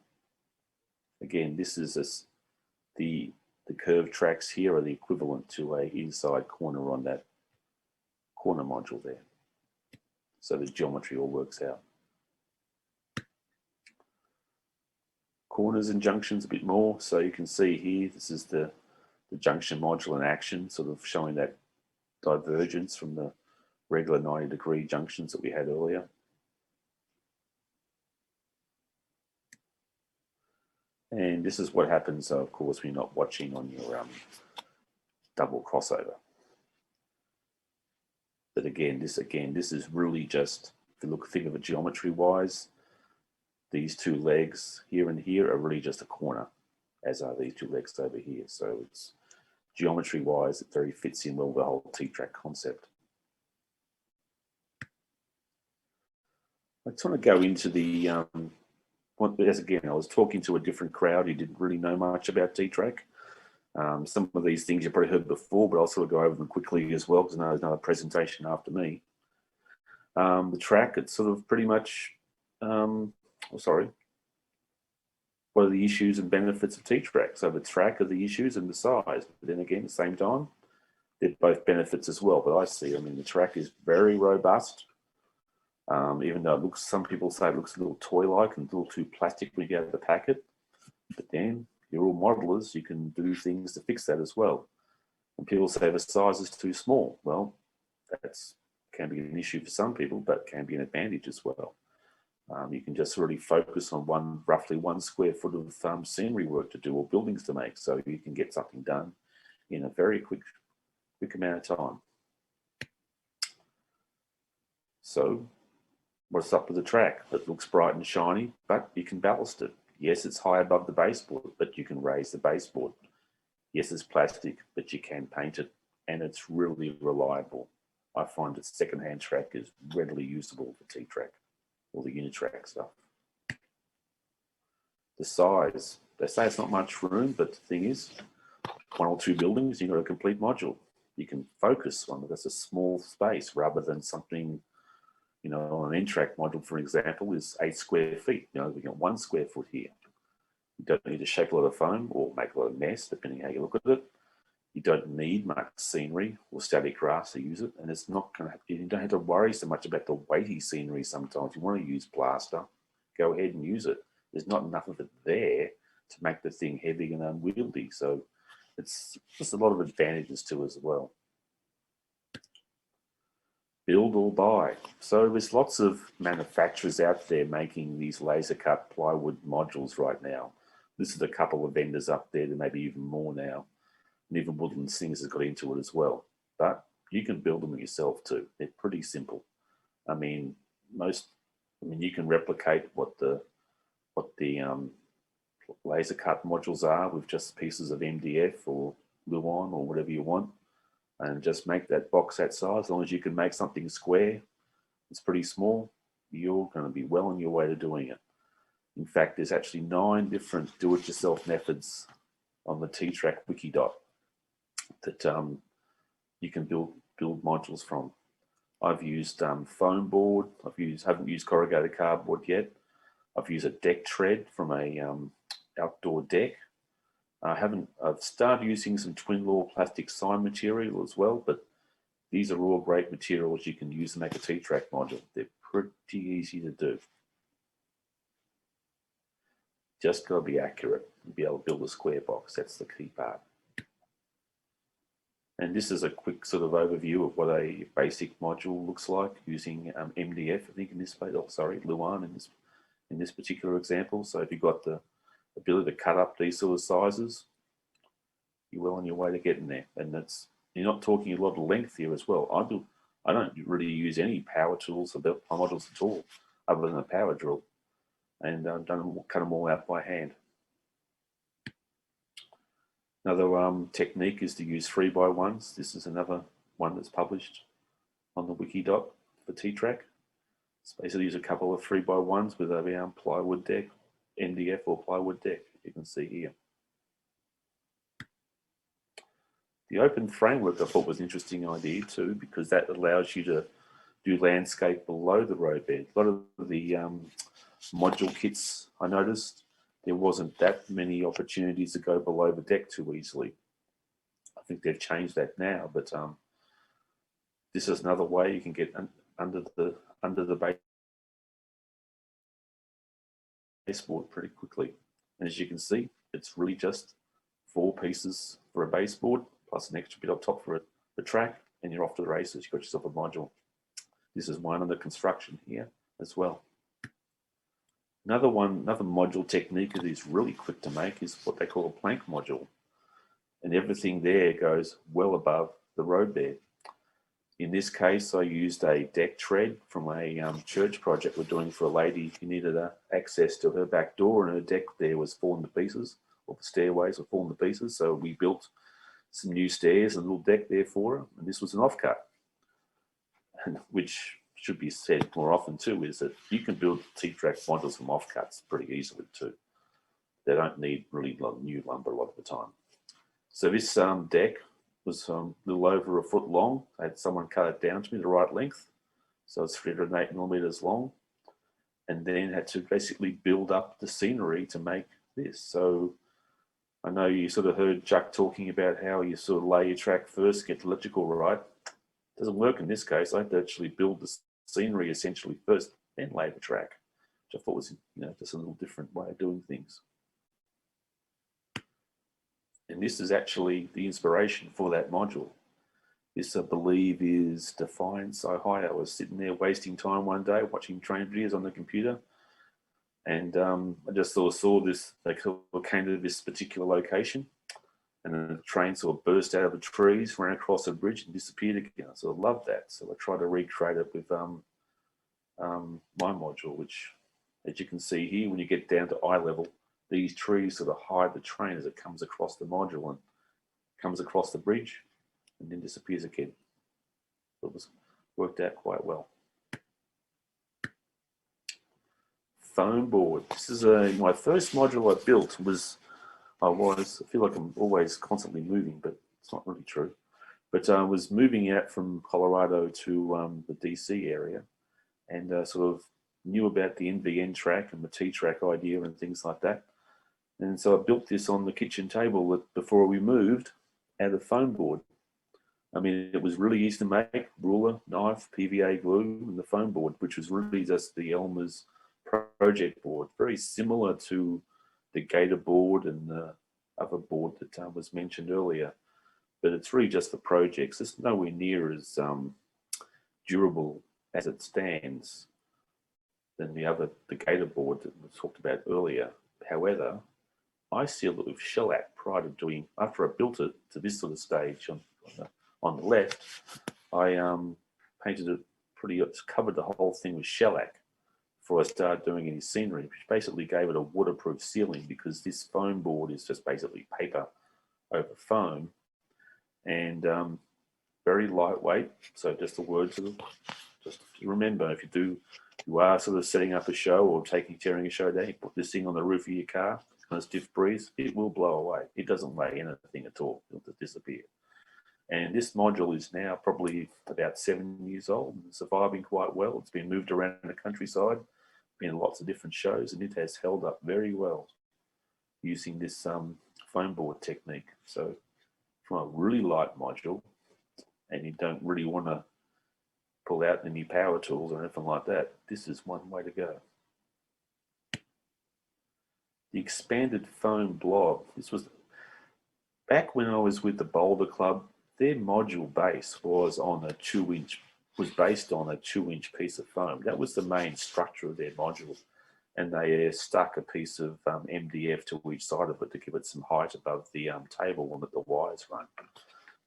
D: Again, this is the curved tracks here are the equivalent to a inside corner on that corner module there. So the geometry all works out. Corners and junctions a bit more. So you can see here, this is the junction module in action, sort of showing that divergence from the regular 90-degree junctions that we had earlier. And this is what happens, of course, when you're not watching on your double crossover. But again, this is really just, if you think of it geometry-wise, these two legs here and here are really just a corner, as are these two legs over here. So it's geometry-wise, it very fits in well with the whole T-TRAK concept. I just want to go into the, as again, I was talking to a different crowd who didn't really know much about T-TRAK. Some of these things you've probably heard before, but I'll sort of go over them quickly as well, because I know there's another presentation after me. The track, it's sort of pretty much, what are the issues and benefits of T-TRAK? So the track are the issues and the size, but then again, at the same time, they're both benefits as well. But I mean, the track is very robust. Even though it looks, some people say it looks a little toy-like and a little too plastic when you get out of the packet, but then you're all modelers, you can do things to fix that as well. And people say the size is too small. Well, that's can be an issue for some people, but can be an advantage as well. You can just really focus on roughly 1 square foot of scenery work to do or buildings to make, so you can get something done in a very quick amount of time. So what's up with the track? It looks bright and shiny, but you can ballast it. Yes, it's high above the baseboard, but you can raise the baseboard. Yes, it's plastic, but you can paint it, and it's really reliable. I find that second-hand track is readily usable for T-TRAK or the Uni-TRAK stuff. The size, they say it's not much room, but the thing is, 1 or 2 buildings, you've got a complete module. You can focus on that's a small space rather than something, you know, an N-TRAK module, for example, is 8 square feet. You know, we got 1 square foot here. You don't need to shape a lot of foam or make a lot of mess, depending how you look at it. You don't need much scenery or static grass to use it, and it's not going to. You don't have to worry so much about the weighty scenery. Sometimes you want to use plaster, go ahead and use it. There's not enough of it there to make the thing heavy and unwieldy. So it's just a lot of advantages to it as well. Build or buy. So there's lots of manufacturers out there making these laser cut plywood modules right now. This is a couple of vendors up there, there may be even more now. And even Woodland Singers has got into it as well. But you can build them yourself too. They're pretty simple. I mean, you can replicate what the laser cut modules are with just pieces of MDF or Luan or whatever you want, and just make that box that size. As long as you can make something square, it's pretty small, you're going to be well on your way to doing it. In fact, there's actually 9 different do-it-yourself methods on the T-TRAK wiki.com that you can build modules from. I've used foam board. Haven't used corrugated cardboard yet. I've used a deck tread from a outdoor deck. I've started using some twin law plastic sign material as well, but these are all great materials you can use to make a T-TRAK module. They're pretty easy to do. Just got to be accurate and be able to build a square box. That's the key part. And this is a quick sort of overview of what a basic module looks like using MDF, I think in this case, Luan in this particular example. So if you've got the ability to cut up these sort of sizes, you're well on your way to getting there. And you're not talking a lot of length here as well. I don't really use any power tools or modules at all, other than a power drill. And cut them all out by hand. Another technique is to use 3x1s. This is another one that's published on the wiki.com for T-TRAK. It's basically use a couple of 3x1s with a plywood deck, MDF or plywood deck, you can see here. The open framework I thought was an interesting idea too, because that allows you to do landscape below the roadbed. A lot of the module kits, I noticed, there wasn't that many opportunities to go below the deck too easily. I think they've changed that now, but this is another way you can get under under the baseboard pretty quickly. And as you can see, it's really just 4 pieces for a baseboard, plus an extra bit up top for the track, and you're off to the races. You've got yourself a module. This is one under construction here as well. Another module technique that is really quick to make is what they call a plank module. And everything there goes well above the road bed. In this case, I used a deck tread from a church project we're doing for a lady who needed access to her back door, and her deck there was falling to pieces, or the stairways were falling to pieces. So we built some new stairs and a little deck there for her, and this was an offcut. And which should be said more often too, is that you can build T-TRAK modules from offcuts pretty easily too. They don't need really new lumber a lot of the time. So this deck was a little over 1 foot long. I had someone cut it down to me the right length. So it's 308 millimeters long. And then had to basically build up the scenery to make this. So I know you sort of heard Chuck talking about how you sort of lay your track first, get the electrical right. It doesn't work in this case. I had to actually build the scenery essentially first, then lay the track, which I thought was, just a little different way of doing things. And this is actually the inspiration for that module. This, I believe, is Defiance So High. I was sitting there wasting time one day watching train videos on the computer, and I just sort of saw this. They came to this particular location, and then the train sort of burst out of the trees, ran across a bridge, and disappeared again. So I loved that. So I tried to recreate it with my module, which, as you can see here, when you get down to eye level, these trees sort of hide the train as it comes across the module and comes across the bridge and then disappears again. It was worked out quite well. Foam board. This is my first module I built. I feel like I'm always constantly moving, but it's not really true. But I was moving out from Colorado to the DC area, and sort of knew about the NVN track and the T-TRAK idea and things like that. And so I built this on the kitchen table before we moved out of foam board. I mean, it was really easy to make: ruler, knife, PVA glue, and the foam board, which was really just the Elmer's project board, very similar to the Gator board and the other board that was mentioned earlier. But it's really just for projects. It's nowhere near as durable as it stands than the Gator board that was talked about earlier. However, I sealed it with shellac after I built it to this sort of stage on the left. I painted it covered the whole thing with shellac before I started doing any scenery, which basically gave it a waterproof sealing, because this foam board is just basically paper over foam, and very lightweight. So just a word to just remember, if you are sort of setting up a show or tearing a show down, you put this thing on the roof of your car on a stiff breeze, it will blow away. It doesn't weigh anything at all. It'll just disappear. And this module is now probably about 7 years old and surviving quite well. It's been moved around the countryside, been in lots of different shows, and it has held up very well using this foam board technique. So from a really light module, and you don't really want to pull out any power tools or anything like that, this is one way to go. The expanded foam blob. This was back when I was with the Boulder Club. Their module base was based on a 2-inch piece of foam. That was the main structure of their module, and they stuck a piece of MDF to each side of it to give it some height above the table and let the wires run.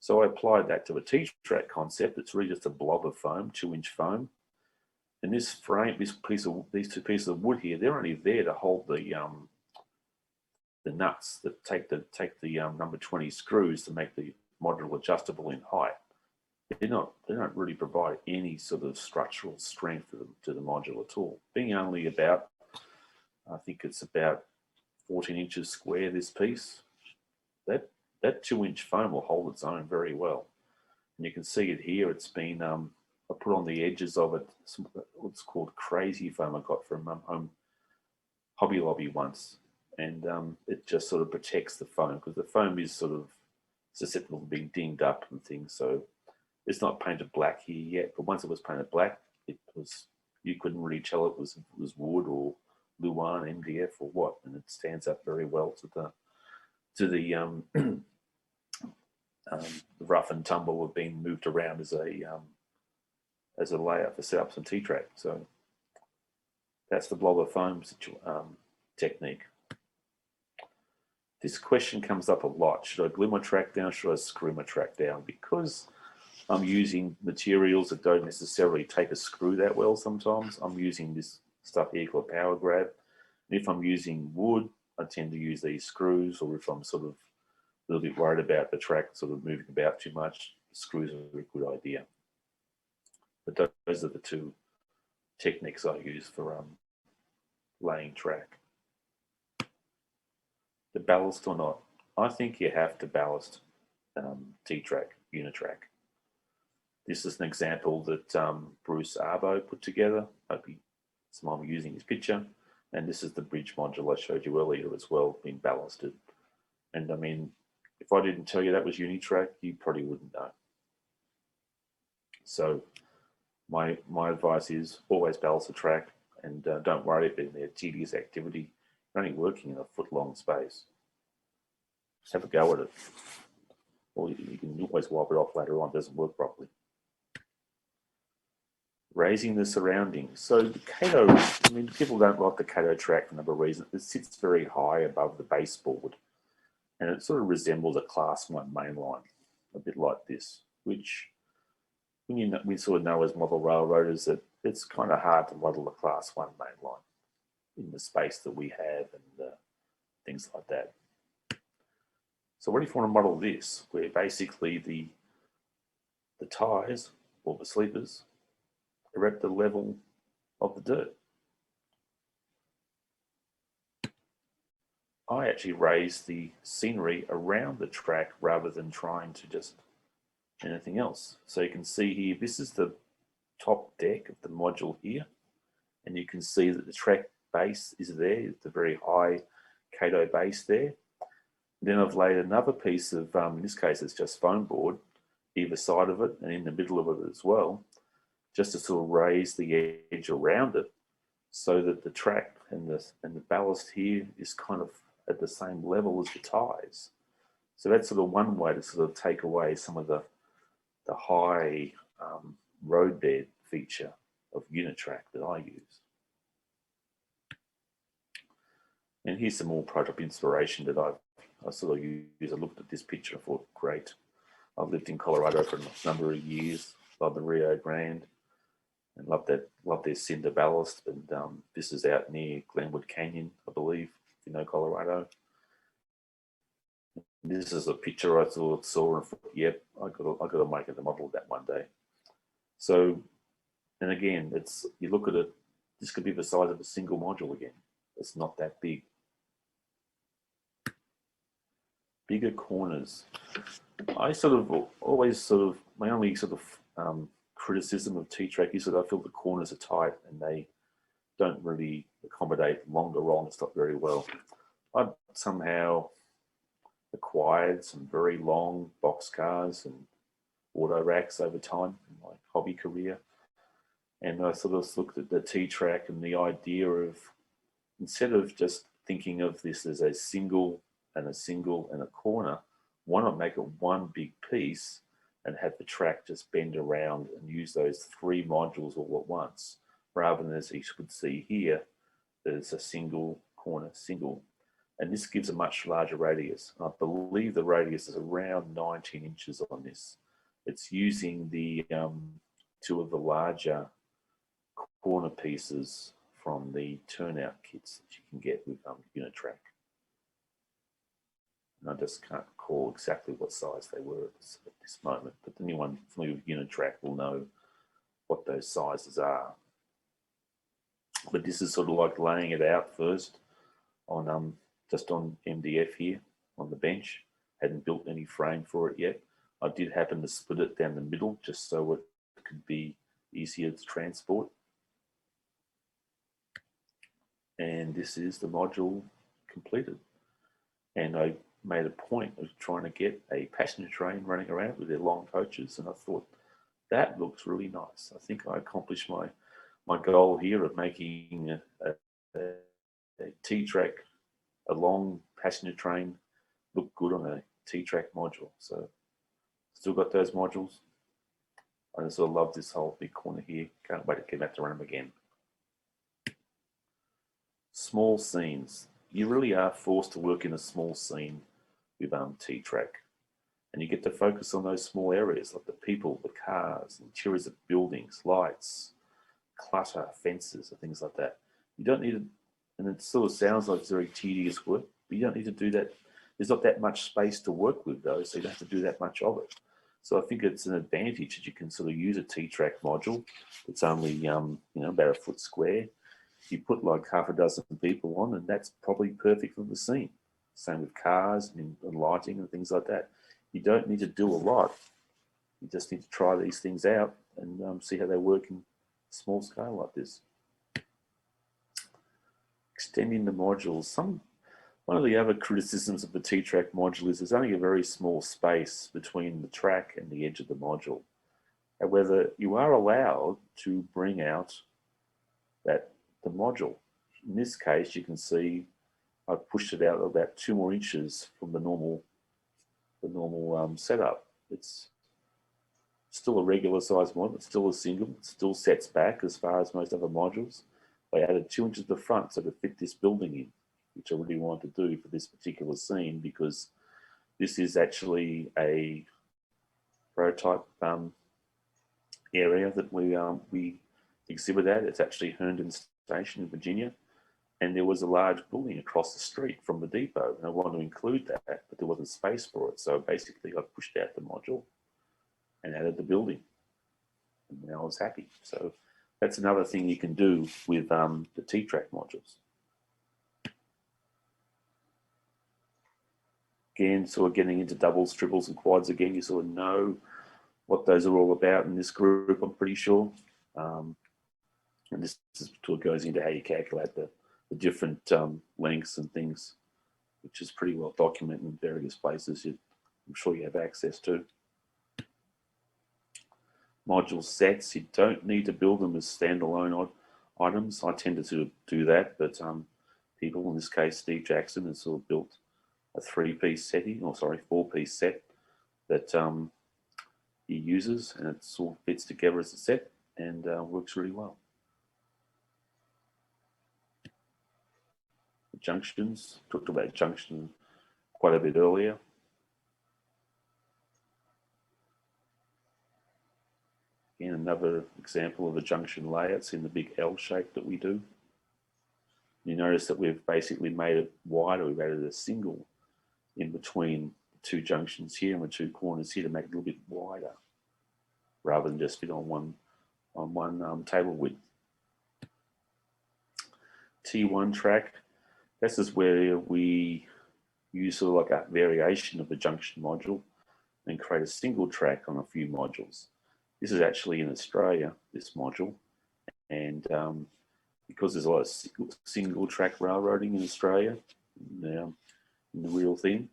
D: So I applied that to a T-TRAK concept. It's really just a blob of foam, 2-inch foam. And this frame, these two pieces of wood here, they're only there to hold the nuts that take the number 20 screws to make the module adjustable in height. They don't really provide any sort of structural strength to the module at all. Being only about, I think it's about 14 inches square, this piece, that 2-inch foam will hold its own very well. And you can see it here. It's been, I put on the edges of it what's called crazy foam I got from Hobby Lobby once. And it just sort of protects the foam, because the foam is sort of susceptible to being dinged up and things. So it's not painted black here yet, but once it was painted black, it was you couldn't really tell it was wood or Luan MDF or what, and it stands up very well to the rough and tumble of being moved around as a layout for setups and T-TRAK. So that's the blob of foam technique. This question comes up a lot. Should I glue my track down? Should I screw my track down? Because I'm using materials that don't necessarily take a screw that well sometimes. I'm using this stuff here called power grab. And if I'm using wood, I tend to use these screws, or if I'm sort of a little bit worried about the track sort of moving about too much, screws are a good idea. But those are the two techniques I use for laying track. The ballast or not? I think you have to ballast T-TRAK, Unitrak. This is an example that Bruce Arbo put together. So I'm using his picture. And this is the bridge module I showed you earlier as well, being ballasted. And I mean, if I didn't tell you that was Unitrak, you probably wouldn't know. So my advice is always ballast the track, and don't worry if it's a tedious activity. You're only working in a foot-long space. Just have a go at it. Or you can always wipe it off later on. It doesn't work properly. Raising the surroundings. So the Kato, I mean, people don't like the Kato track for a number of reasons. It sits very high above the baseboard, and it sort of resembles a Class 1 mainline, a bit like this, which we sort of know as model railroaders that it's kind of hard to model a Class 1 mainline in the space that we have and things like that. So what if you want to model this, where basically the ties or the sleepers are at the level of the dirt? I actually raise the scenery around the track rather than trying to just anything else. So you can see here, this is the top deck of the module here, and you can see that the track base is there. It's a very high Kato base there. Then I've laid another piece of, in this case it's just foam board, either side of it and in the middle of it as well, just to sort of raise the edge around it so that the track and the ballast here is kind of at the same level as the ties. So that's sort of one way to sort of take away some of the high roadbed feature of Unitrak that I use. And here's some more prototype inspiration that I sort of use. I looked at this picture and thought, great. I've lived in Colorado for a number of years, love the Rio Grande, and love their cinder ballast. And this is out near Glenwood Canyon, I believe, if you know Colorado. This is a picture I saw and thought, yep, I got to make it a model of that one day. So, and again, you look at it, this could be the size of a single module again. It's not that big. Bigger corners. I my only sort of criticism of T-TRAK is that I feel the corners are tight and they don't really accommodate longer rolling stock very well. I've somehow acquired some very long box cars and auto racks over time in my hobby career. And I sort of looked at the T-TRAK and the idea of, instead of just thinking of this as a single and a corner, why not make it one big piece and have the track just bend around and use those three modules all at once, rather than, as you could see here, there's a single corner, single. And this gives a much larger radius. I believe the radius is around 19 inches on this. It's using the two of the larger corner pieces from the turnout kits that you can get with Unitrak. And I just can't recall exactly what size they were at this moment, but anyone familiar with Unitrak will know what those sizes are. But this is sort of like laying it out first on just on MDF here on the bench. Hadn't built any frame for it yet. I did happen to split it down the middle just so it could be easier to transport. And this is the module completed. And I made a point of trying to get a passenger train running around with their long coaches, and I thought that looks really nice. I think I accomplished my my goal here of making a T-TRAK, a long passenger train, look good on a T-TRAK module. So still got those modules. I just sort of love this whole big corner here. Can't wait to get back to run them again. Small scenes. You really are forced to work in a small scene with T-TRAK. And you get to focus on those small areas like the people, the cars, interiors of buildings, lights, clutter, fences, and things like that. You don't need to, and it sort of sounds like it's very tedious work, but you don't need to do that. There's not that much space to work with though, so you don't have to do that much of it. So I think it's an advantage that you can sort of use a T-TRAK module. It's only you know, about a foot square. You put like half a dozen people on, and that's probably perfect for the scene. Same with cars and lighting and things like that. You don't need to do a lot. You just need to try these things out and see how they work in small scale like this. Extending the modules. One of the other criticisms of the T-TRAK module is there's only a very small space between the track and the edge of the module. However, you are allowed to bring out the module. In this case, you can see I've pushed it out about 2 more inches from the normal setup. It's still a regular size module, it's still a single, it still sets back as far as most other modules. I added 2 inches to the front so to fit this building in, which I really wanted to do for this particular scene because this is actually a prototype area that we exhibit at. It's actually Herndon Station in Virginia, and there was a large building across the street from the depot, and I wanted to include that, but there wasn't space for it. So basically I pushed out the module and added the building, and now I was happy. So that's another thing you can do with the T-TRAK modules. Again, sort of getting into doubles, triples, and quads again, you sort of know what those are all about in this group, I'm pretty sure. And this sort of goes into how you calculate the different lengths and things, which is pretty well documented in various places I'm sure you have access to. Module sets, you don't need to build them as standalone items. I tend to do that, but people, in this case Steve Jackson, has sort of built a 3-piece setting, or sorry, 4-piece set that he uses, and it sort of fits together as a set and works really well. Junctions, talked about junction quite a bit earlier. Again, another example of a junction layouts in the big L shape that we do. You notice that we've basically made it wider. We've added a single in between the 2 junctions here and the 2 corners here to make it a little bit wider, rather than just fit on one table width. T1TRAK. This is where we use sort of like a variation of the junction module and create a single track on a few modules. This is actually in Australia, this module, and because there's a lot of single track railroading in Australia, in the real thing,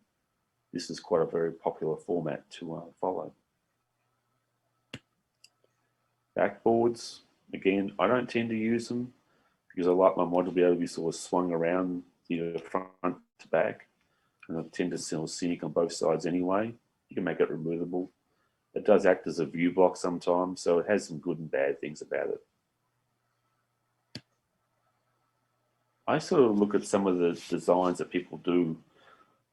D: this is quite a very popular format to follow. Backboards, again, I don't tend to use them because I like my model to be able to be sort of swung around, you know, front to back, and I tend to sort of scenic on both sides anyway. You can make it removable. It does act as a view block sometimes, so it has some good and bad things about it. I sort of look at some of the designs that people do,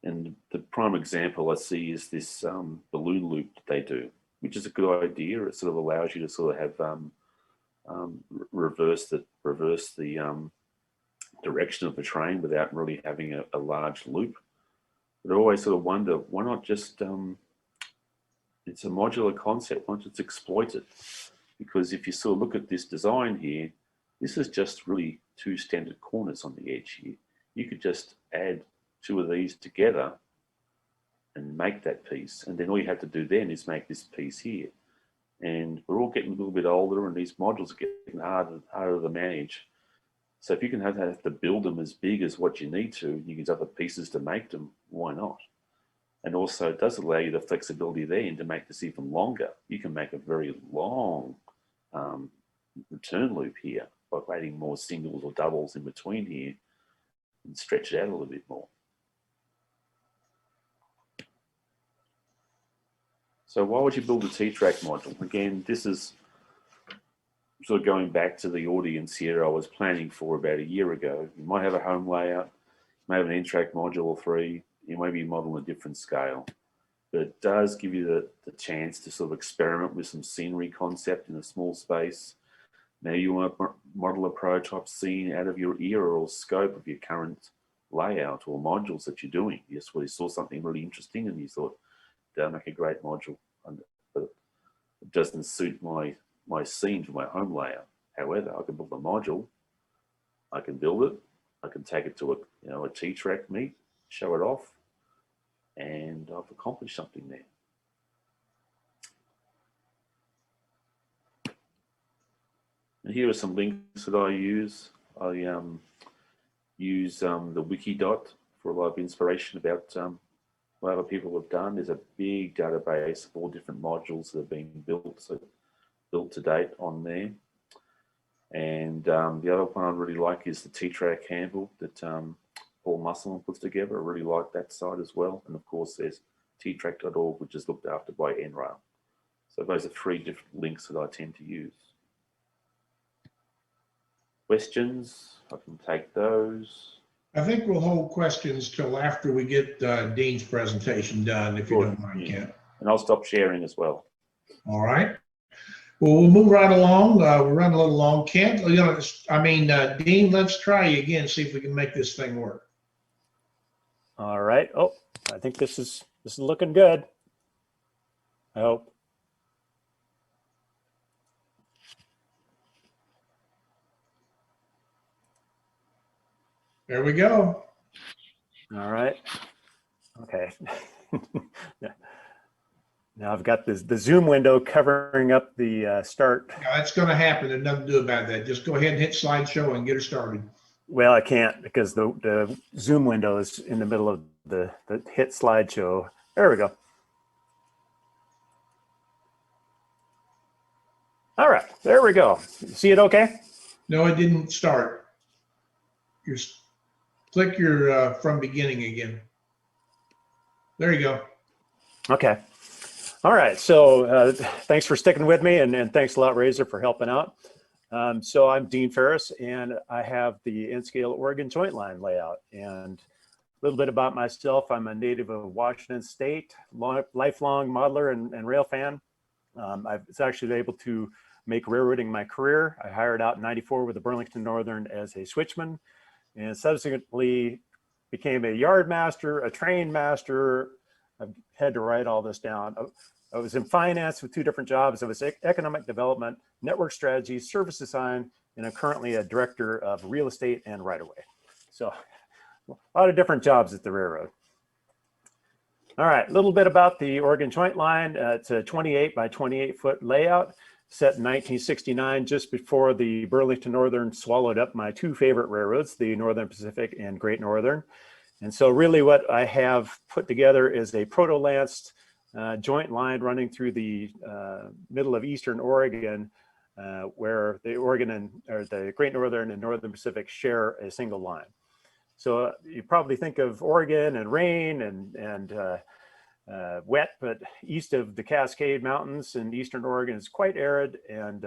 D: and the prime example I see is this balloon loop that they do, which is a good idea. It sort of allows you to sort of have reverse the direction of the train without really having a large loop. But I always sort of wonder, why not just, it's a modular concept, why not just exploit it? Because if you sort of look at this design here, this is just really 2 standard corners on the edge here. You could just add 2 of these together and make that piece. And then all you have to do then is make this piece here. And we're all getting a little bit older, and these modules are getting harder to manage. So if you can have to build them as big as what you need to, you use other pieces to make them, why not? And also it does allow you the flexibility there and to make this even longer. You can make a very long return loop here by adding more singles or doubles in between here and stretch it out a little bit more. So why would you build a T-TRAK module? Again, this is sort of going back to the audience here I was planning for about a year ago. You might have a home layout, you may have an N-TRAK module or 3, you may be modeling a different scale. But it does give you the chance to sort of experiment with some scenery concept in a small space. Maybe you want to model a prototype scene out of your era or scope of your current layout or modules that you're doing. You just really saw something really interesting and you thought, that'll make a great module, but it doesn't suit my scene for my home layout. However, I can build a module, I can build it, I can take it to a T-TRAK meet, show it off, and I've accomplished something there. And here are some links that I use. I use the Wikidot for a lot of inspiration about what other people have done. There's a big database of all different modules that are being built to date on there. And the other one I really like is the T-TRAK handbook that Paul Musselman puts together. I really like that site as well. And of course, there's ttrak.org, which is looked after by NRail. So those are 3 different links that I tend to use. Questions? I can take those.
A: I think we'll hold questions till after we get Dean's presentation done, if you don't mind, Kent.
D: And I'll stop sharing as well.
A: All right. Well, we'll move right along. We're running a little long. Kent, Dean, let's try again, see if we can make this thing work.
E: All right. Oh, I think this is looking good. I hope.
A: There we go.
E: All right. Okay. Now I've got the Zoom window covering up the start.
A: Now, that's going to happen. There's nothing to do about that. Just go ahead and hit slideshow and get her started.
E: Well, I can't because the Zoom window is in the middle of the hit slideshow. There we go. All right, there we go. You see it okay?
A: No, it didn't start. Click your from beginning again. There you go.
E: Okay. All right. So thanks for sticking with me, and thanks a lot, Razor, for helping out. So I'm Dean Ferris, and I have the N-scale Oregon joint line layout. And a little bit about myself: I'm a native of Washington State, lifelong modeler and rail fan. I was actually able to make railroading my career. I hired out in '94 with the Burlington Northern as a switchman, and subsequently became a yard master, a train master. I've had to write all this down. I was in finance with 2 different jobs. I was economic development, network strategy, service design, and I'm currently a director of real estate and right-of-way. So a lot of different jobs at the railroad. All right, a little bit about the Oregon joint line. It's a 28 by 28 foot layout set in 1969, just before the Burlington Northern swallowed up my 2 favorite railroads, the Northern Pacific and Great Northern. And so really what I have put together is a proto-lanced joint line running through the middle of Eastern Oregon, where the the Great Northern and Northern Pacific share a single line. So you probably think of Oregon and rain and wet, but east of the Cascade Mountains in Eastern Oregon is quite arid. And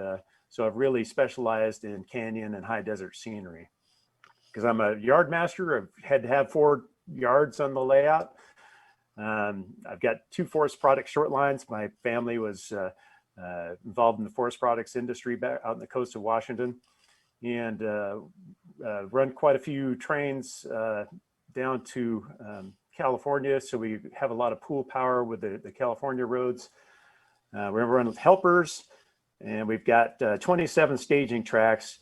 E: so I've really specialized in canyon and high desert scenery. Because I'm a yard master, I've had to have 4 yards on the layout. I've got 2 forest product short lines. My family was involved in the forest products industry back out on the coast of Washington, and run quite a few trains down to California. So we have a lot of pool power with the California roads. We run with helpers, and we've got 27 staging tracks.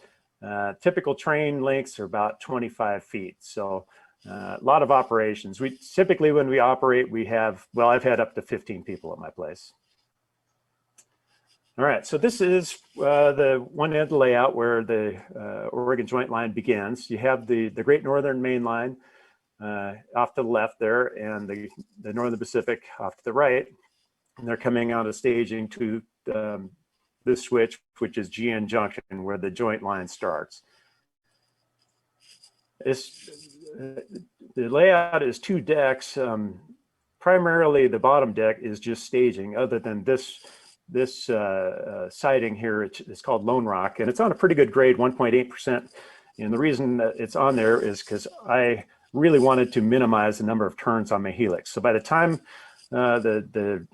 E: Typical train lengths are about 25 feet. So a lot of operations. We typically, when we operate, we have, well, I've had up to 15 people at my place. All right, so this is the one end of the layout where the Oregon joint line begins. You have the Great Northern main line off to the left there, and the Northern Pacific off to the right. And they're coming out of staging to this switch, which is GN junction, where the joint line starts. The layout is 2 decks. Primarily, the bottom deck is just staging. Other than this siding here, it's called Lone Rock, and it's on a pretty good grade, 1.8%. And the reason that it's on there is because I really wanted to minimize the number of turns on my helix. So by the time the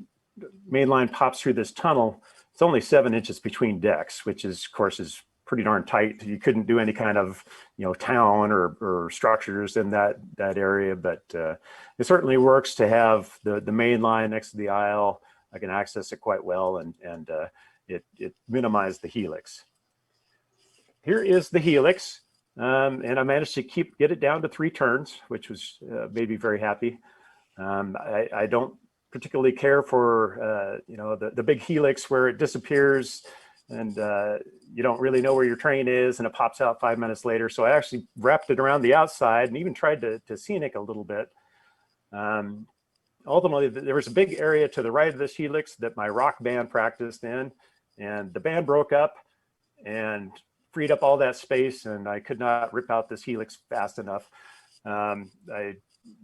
E: main line pops through this tunnel, it's only 7 inches between decks, which is, of course, is pretty darn tight. You couldn't do any kind of, town or structures in that area, but it certainly works to have the main line next to the aisle. I can access it quite well, and it minimized the helix. Here is the helix, and I managed to get it down to 3 turns, which was made me very happy. I don't particularly care for the big helix where it disappears and you don't really know where your train is and it pops out 5 minutes later. So I actually wrapped it around the outside and even tried to scenic a little bit. Ultimately, there was a big area to the right of this helix that my rock band practiced in, and the band broke up and freed up all that space, and I could not rip out this helix fast enough. I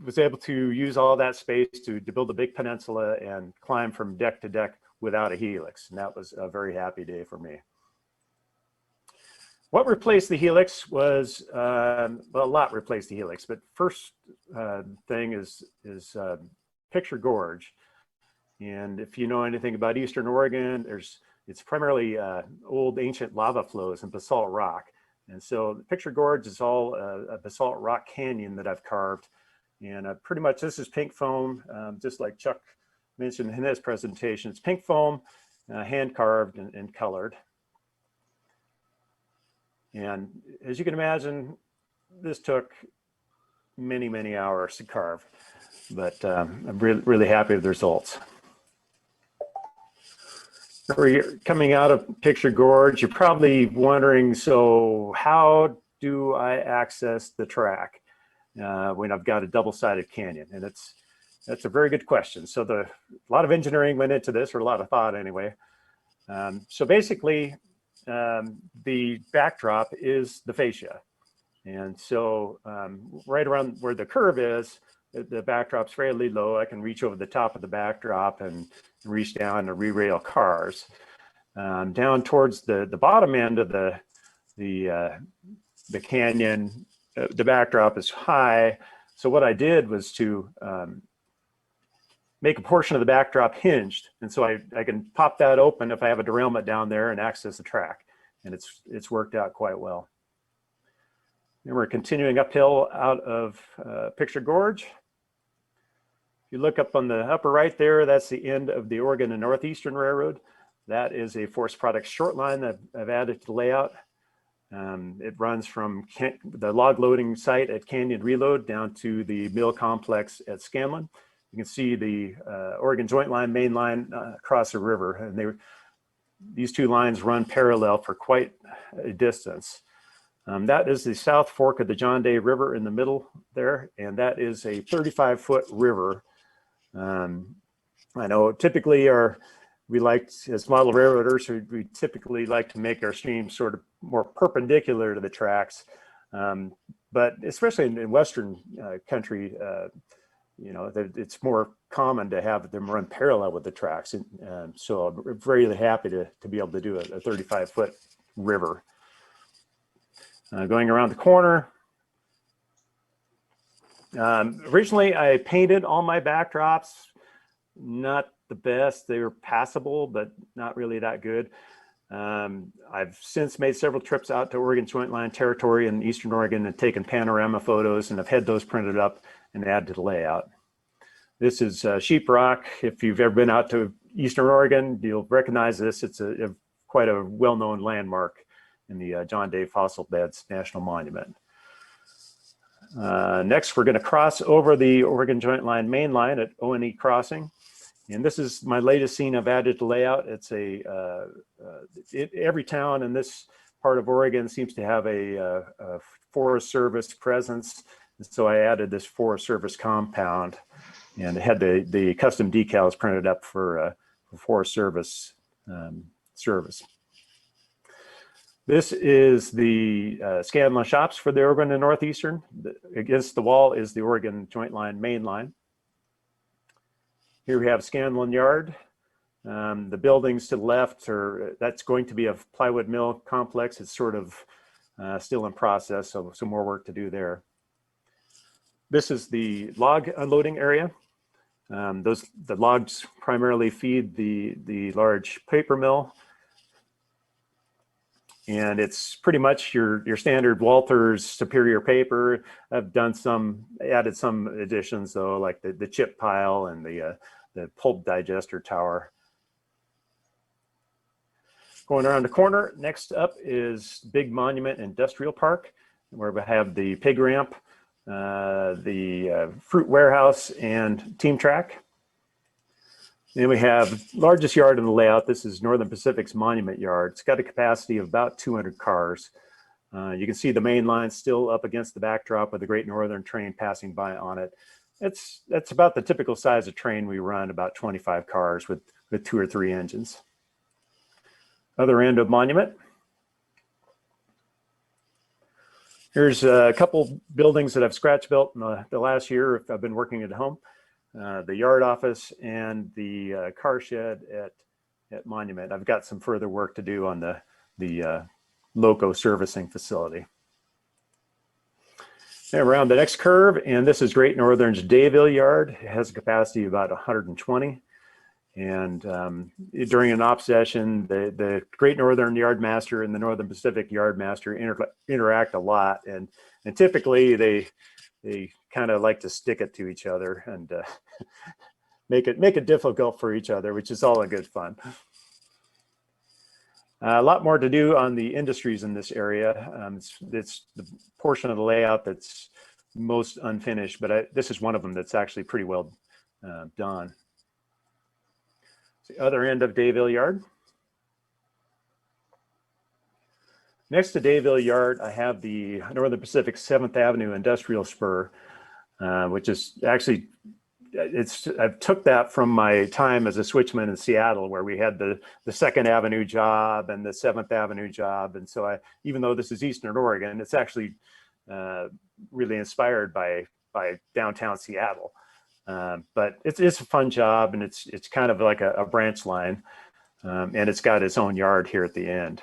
E: was able to use all that space to build a big peninsula and climb from deck to deck without a helix, and that was a very happy day for me. What replaced the helix was, well, a lot replaced the helix, but first thing is Picture Gorge. And if you know anything about Eastern Oregon, it's primarily old ancient lava flows and basalt rock. And so Picture Gorge is all a basalt rock canyon that I've carved. And pretty much this is pink foam, just like Chuck mentioned in his presentation. It's pink foam, hand carved and colored. And as you can imagine, this took many, many hours to carve, but I'm really happy with the results. We're coming out of Picture Gorge. You're probably wondering, so how do I access the track when I've got a double-sided canyon? And that's a very good question. So a lot of engineering went into this, or a lot of thought anyway. So basically, the backdrop is the fascia. And so right around where the curve is, the backdrop's fairly low. I can reach over the top of the backdrop and reach down to re-rail cars. Down towards the bottom end of the canyon, the backdrop is high. So what I did was to make a portion of the backdrop hinged. And so I can pop that open if I have a derailment down there and access the track. And it's worked out quite well. And we're continuing uphill out of Picture Gorge. If you look up on the upper right there, that's the end of the Oregon and Northeastern Railroad. That is a forest products short line that I've added to the layout. It runs from the log loading site at Canyon Reload down to the mill complex at Scanlon. You can see the Oregon Joint Line main line across the river, and these two lines run parallel for quite a distance. That is the South Fork of the John Day River in the middle there, and that is a 35-foot river. I know typically we like, as model railroaders, we typically like to make our streams sort of more perpendicular to the tracks, but especially in Western country, it's more common to have them run parallel with the tracks. And so I'm really happy to be able to do a 35-foot river. Going around the corner. Originally, I painted all my backdrops. Not the best. They were passable, but not really that good. I've since made several trips out to Oregon Joint Line territory in Eastern Oregon and taken panorama photos, and I've had those printed up and added to the layout. This is sheetrock. If you've ever been out to Eastern Oregon, you'll recognize this. It's quite a well-known landmark in the John Day Fossil Beds National Monument. Next, we're going to cross over the Oregon Joint Line main line at O&E Crossing. And this is my latest scene I've added to layout. It's every town in this part of Oregon seems to have a Forest Service presence. And so I added this Forest Service compound, and it had the custom decals printed up for Forest Service service. This is the Scanlon shops for the Oregon and Northeastern. Against the wall is the Oregon Joint Line main line. Here we have Scanlon Yard. The buildings to the left that's going to be a plywood mill complex. It's sort of still in process, so some more work to do there. This is the log unloading area. The logs primarily feed the large paper mill. And it's pretty much your standard Walters Superior paper. I've added some additions though, like the chip pile and the pulp digester tower. Going around the corner, next up is Big Monument Industrial Park, where we have the pig ramp, the fruit warehouse, and Team-TRAK. Then we have largest yard in the layout. This is Northern Pacific's Monument Yard. It's got a capacity of about 200 cars. You can see the main line still up against the backdrop with the Great Northern train passing by on it. That's about the typical size of train we run, about 25 cars with 2 or 3 engines. Other end of Monument. Here's a couple buildings that I've scratch built in the last year if I've been working at home. The yard office and the car shed at Monument. I've got some further work to do on the loco servicing facility. And around the next curve, and this is Great Northern's Dayville yard. It has a capacity of about 120. And during an op session, the Great Northern Yard Master and the Northern Pacific Yard Master interact a lot, and typically they kind of like to stick it to each other and make it difficult for each other, which is all in good fun. A lot more to do on the industries in this area. It's the portion of the layout that's most unfinished, but this is one of them that's actually pretty well done. The other end of Dayville Yard. Next to Dayville Yard, I have the Northern Pacific 7th Avenue Industrial Spur, which is actually, I took that from my time as a switchman in Seattle, where we had the 2nd Avenue job and the 7th Avenue job. And so even though this is Eastern Oregon, it's actually really inspired by downtown Seattle. But it's a fun job, and it's kind of like a branch line, and it's got its own yard here at the end.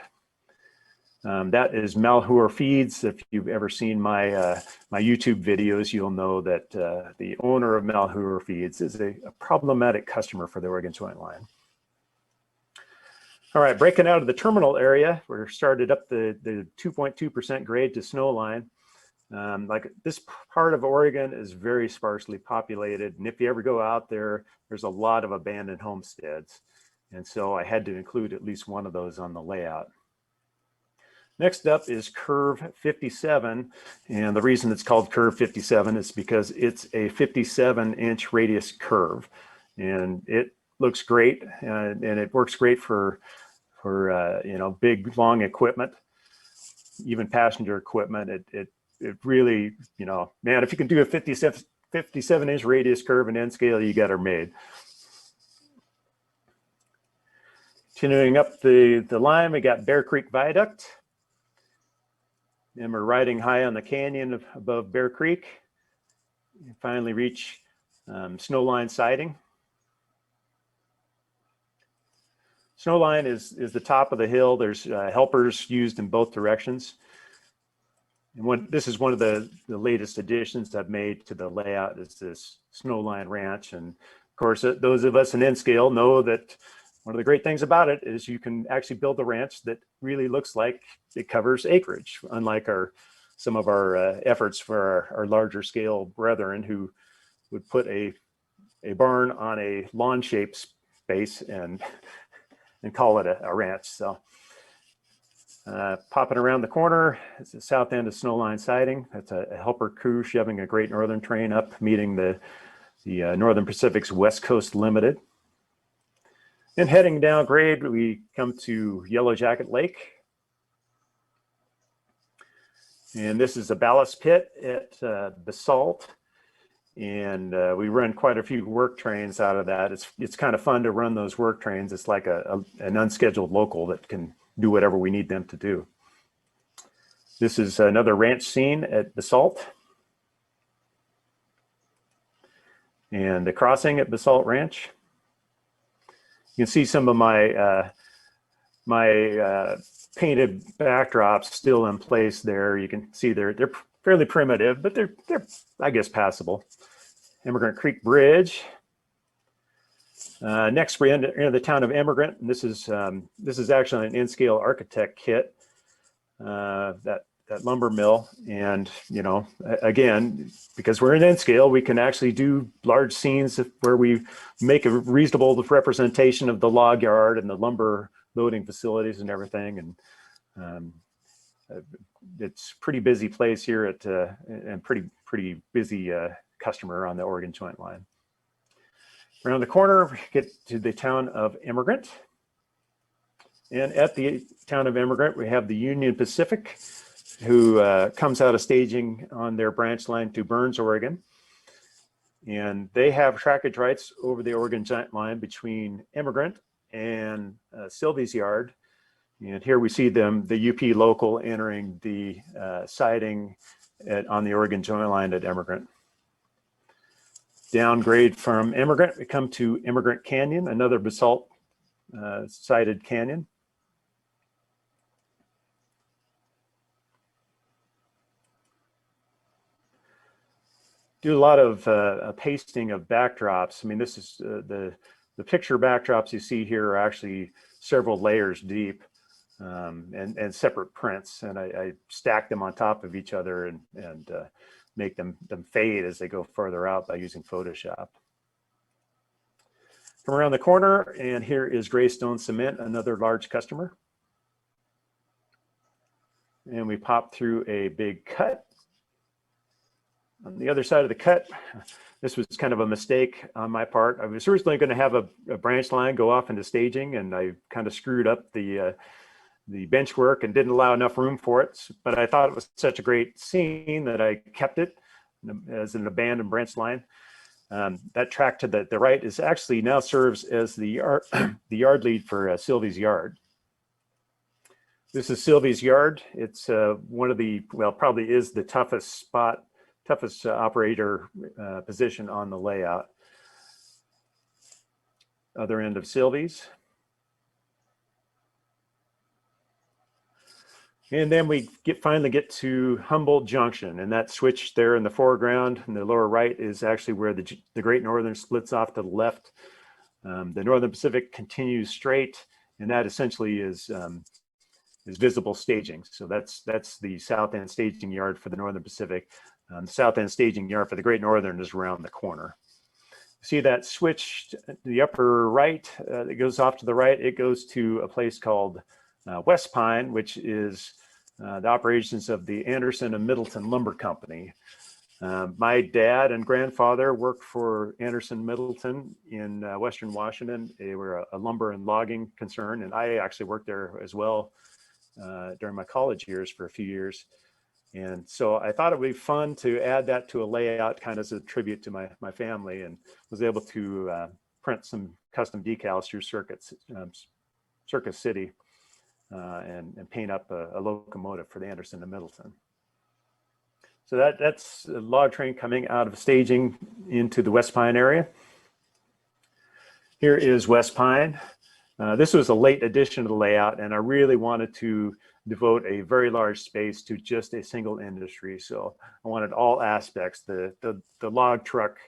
E: That is Malheur Feeds. If you've ever seen my YouTube videos, you'll know that the owner of Malheur Feeds is a problematic customer for the Oregon Joint Line. All right, breaking out of the terminal area, we're started up the 2.2% grade to snow line. Like this part of Oregon is very sparsely populated, and if you ever go out there, there's a lot of abandoned homesteads, and so I had to include at least one of those on the layout. Next up is Curve 57, and the reason it's called Curve 57 is because it's a 57-inch radius curve, and it looks great, and it works great for you know, big long equipment, even passenger equipment. It really, you know, man, if you can do a 57-inch radius curve and end scale, you got her made. Continuing up the line, we got Bear Creek Viaduct. And we're riding high on the canyon above Bear Creek. We finally reach Snowline siding. Snowline is the top of the hill. There's helpers used in both directions. And this is one of the latest additions I've made to the layout is this Snowline Ranch. And of course, those of us in N-scale know that one of the great things about it is you can actually build a ranch that really looks like it covers acreage, unlike some of our efforts for our larger scale brethren who would put a barn on a lawn-shaped space and call it a ranch. So popping around the corner, it's the south end of Snowline siding. That's a helper crew shoving a Great Northern train up, meeting the Northern Pacific's West Coast Limited. And heading down grade, we come to Yellow Jacket Lake. And this is a ballast pit at Basalt. And we run quite a few work trains out of that. It's kind of fun to run those work trains. It's like an unscheduled local that can do whatever we need them to do. This is another ranch scene at Basalt. And the crossing at Basalt Ranch. You can see some of my painted backdrops still in place there. You can see they're fairly primitive, but they're I guess passable. Immigrant Creek Bridge. Next, we enter the town of Immigrant, and this is actually an in-scale architect kit. That lumber mill, and you know, again, because we're in in-scale, we can actually do large scenes where we make a reasonable representation of the log yard and the lumber loading facilities and everything. And it's pretty busy place here at and pretty busy customer on the Oregon Joint Line. Around the corner, we get to the town of Immigrant. And at the town of Immigrant, we have the Union Pacific, who comes out of staging on their branch line to Burns, Oregon. And they have trackage rights over the Oregon Joint Line between Immigrant and Sylvie's Yard. And here we see them, the UP local, entering the siding on the Oregon Joint Line at Immigrant. Downgrade from Immigrant, we come to Immigrant Canyon, another basalt sided canyon. Do a lot of pasting of backdrops. I mean, this is the picture backdrops you see here are actually several layers deep and separate prints. And I stack them on top of each other and make them fade as they go further out by using Photoshop. Come around the corner, and here is Greystone Cement, another large customer. And we pop through a big cut. On the other side of the cut, this was kind of a mistake on my part. I was originally going to have a branch line go off into staging, and I kind of screwed up the bench work and didn't allow enough room for it. But I thought it was such a great scene that I kept it as an abandoned branch line. That track to the right is actually now serves as the yard lead for Sylvie's Yard. This is Sylvie's Yard. It's one of the, well, probably is the toughest operator position on the layout. Other end of Sylvie's. And then we finally get to Humboldt Junction, and that switch there in the foreground in the lower right is actually where the Great Northern splits off to the left. The Northern Pacific continues straight, and that essentially is visible staging. So that's the south end staging yard for the Northern Pacific. The south end staging yard for the Great Northern is around the corner. See that switch to the upper right, it goes off to the right, it goes to a place called West Pine, which is the operations of the Anderson and Middleton Lumber Company. My dad and grandfather worked for Anderson Middleton in Western Washington. They were a lumber and logging concern, and I actually worked there as well during my college years for a few years. And so I thought it would be fun to add that to a layout kind of as a tribute to my family, and was able to print some custom decals through Circus City and paint up a locomotive for the Anderson and Middleton. So that's a log train coming out of staging into the West Pine area. Here is West Pine. This was a late addition to the layout, and I really wanted to devote a very large space to just a single industry. So I wanted all aspects, the log truck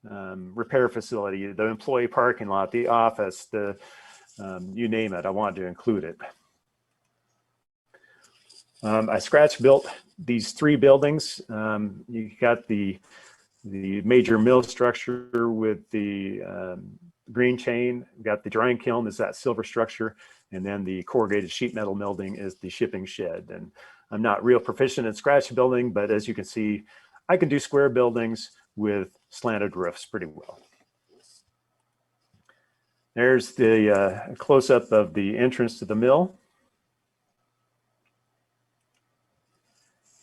E: repair facility, the employee parking lot, the office, you name it, I wanted to include it. I scratch built these 3 buildings. You got the major mill structure with the green chain. We got the drying kiln is that silver structure, and then the corrugated sheet metal building is the shipping shed. And I'm not real proficient in scratch building, but as you can see, I can do square buildings with slanted roofs pretty well. There's the close-up of the entrance to the mill.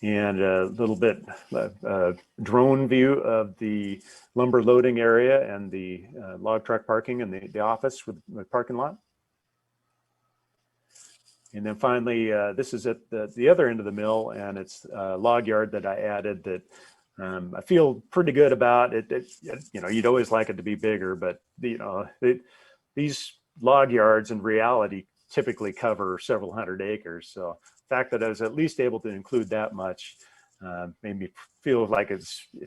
E: And a little bit drone view of the lumber loading area and the log truck parking and the office with parking lot. And then finally, this is at the other end of the mill, and it's a log yard that I added that I feel pretty good about. You know, you'd always like it to be bigger, but you know, these log yards in reality typically cover several hundred acres. So the fact that I was at least able to include that much made me feel like it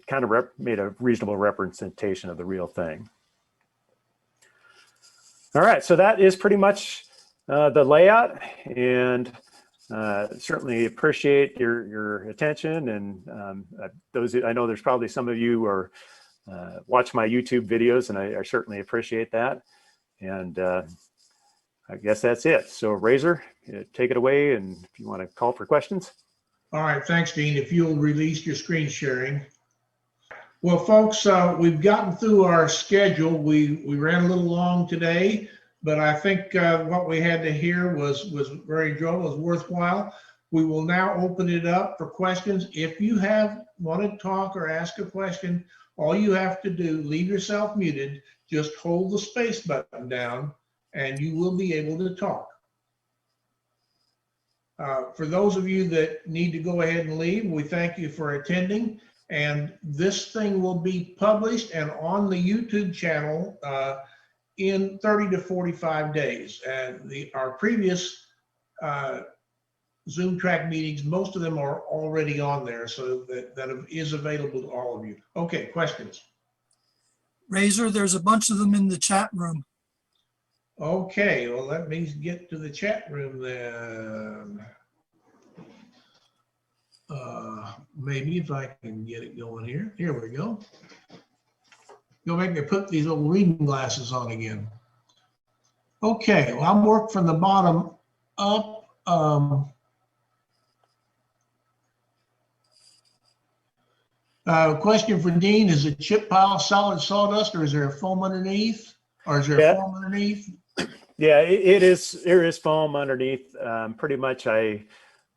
E: kind of made a reasonable representation of the real thing. All right, so that is pretty much the layout, and certainly appreciate your attention. And those, I know there's probably some of you who are watch my YouTube videos, and I certainly appreciate that. And I guess that's it. So Razor, take it away, and if you want to call for questions.
A: All right, thanks, Dean. If you'll release your screen sharing. Well, folks, we've gotten through our schedule. We ran a little long today, but I think what we had to hear was very enjoyable, was worthwhile. We will now open it up for questions. If you want to talk or ask a question, all you have to do, leave yourself muted, just hold the space button down, and you will be able to talk. For those of you that need to go ahead and leave, we thank you for attending. And this thing will be published and on the YouTube channel in 30 to 45 days. And our previous ZoomTRAK meetings, most of them are already on there, so that is available to all of you. Okay, questions?
F: Razor, there's a bunch of them in the chat room.
A: Okay, well, let me get to the chat room then. Maybe if I can get it going here. Here we go. You'll make me put these old reading glasses on again. Okay, well, I'll work from the bottom up. Question for Dean, is a chip pile solid sawdust, or is there a foam underneath? Or is there a foam underneath?
E: Yeah, there is foam underneath. Pretty much you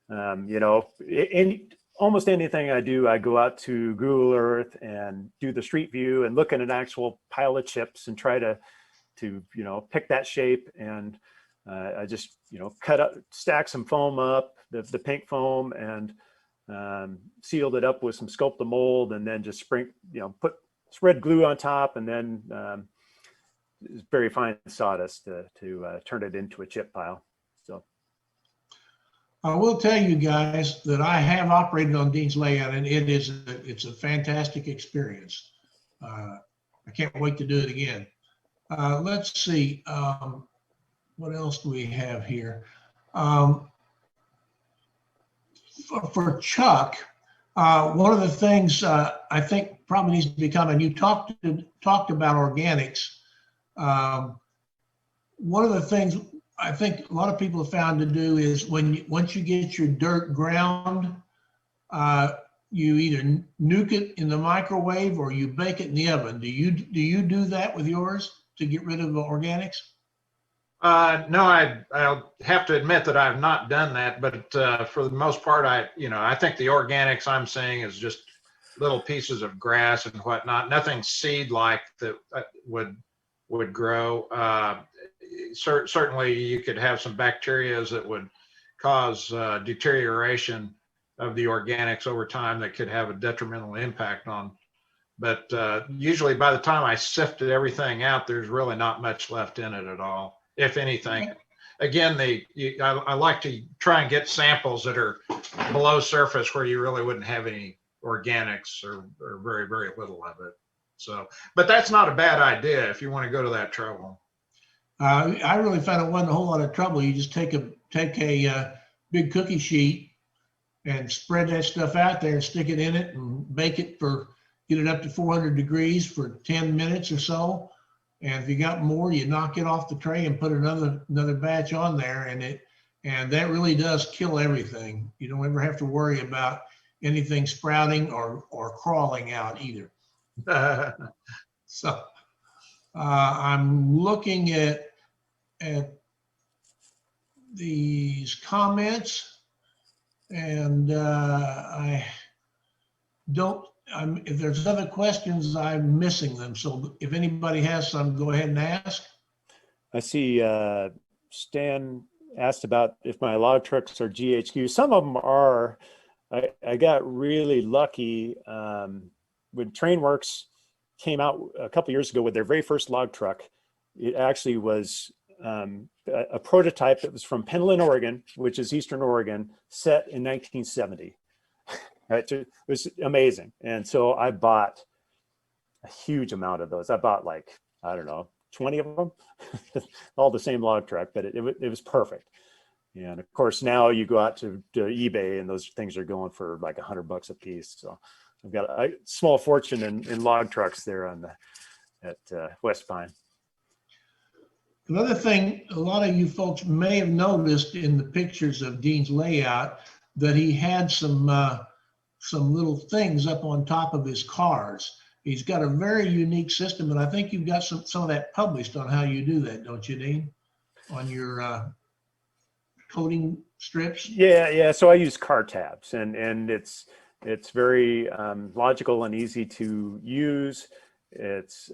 E: know, almost anything I do, I go out to Google Earth and do the street view and look at an actual pile of chips and try to you know, pick that shape. And I just, you know, stack some foam up, the pink foam, and sealed it up with some Sculpta mold, and then just put red glue on top, and then very fine sawdust to turn it into a chip pile. So
A: I will tell you guys that I have operated on Dean's layout, and it's a fantastic experience. I can't wait to do it again. Let's see, what else do we have here? For Chuck, one of the things I think probably needs to be common, you talked about organics. One of the things I think a lot of people have found to do is once you get your dirt ground, you either nuke it in the microwave or you bake it in the oven. Do you do that with yours to get rid of the organics?
B: No, I'll have to admit that I've not done that, but for the most part, I think the organics I'm saying is just little pieces of grass and whatnot, nothing seed-like that would grow. Certainly you could have some bacteria that would cause deterioration of the organics over time that could have a detrimental impact on. But usually by the time I sifted everything out, there's really not much left in it at all, if anything. Again, I like to try and get samples that are below surface where you really wouldn't have any organics or very, very little of it. So, but that's not a bad idea if you want to go to that trouble.
A: I really found it wasn't a whole lot of trouble. You just take a big cookie sheet and spread that stuff out there and stick it in it and bake it get it up to 400 degrees for 10 minutes or so. And if you got more, you knock it off the tray and put another batch on there, and that really does kill everything. You don't ever have to worry about anything sprouting or crawling out either. So I'm looking at these comments, and if there's other questions, I'm missing them. So if anybody has some, go ahead and ask.
E: I see Stan asked about if my log trucks are GHQ. Some of them are. I got really lucky when TrainWorks came out a couple years ago with their very first log truck. It actually was a prototype that was from Penland, Oregon, which is Eastern Oregon, set in 1970. Right? It was amazing. And so I bought a huge amount of those. I bought like, I don't know, 20 of them, all the same log truck, but it was perfect. And of course, now you go out to eBay and those things are going for like $100 a piece. So I've got a small fortune in log trucks there at West Pine.
A: Another thing, a lot of you folks may have noticed in the pictures of Dean's layout that he had some little things up on top of his cars. He's got a very unique system, and I think you've got some of that published on how you do that, don't you, Dean? On your coating strips?
E: Yeah. So I use car tabs, and it's very logical and easy to use. It's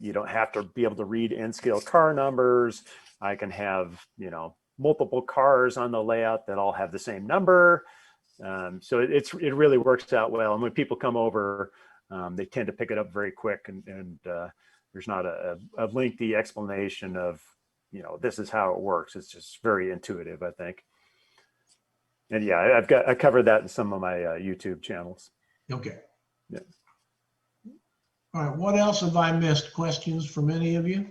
E: you don't have to be able to read N-scale car numbers. I can have, multiple cars on the layout that all have the same number. So it really works out well. And when people come over, they tend to pick it up very quick, and there's not a lengthy explanation of, this is how it works. It's just very intuitive, I think. And yeah, I covered that in some of my YouTube channels.
A: Okay.
E: Yeah.
A: All right, what else have I missed? Questions from any of you?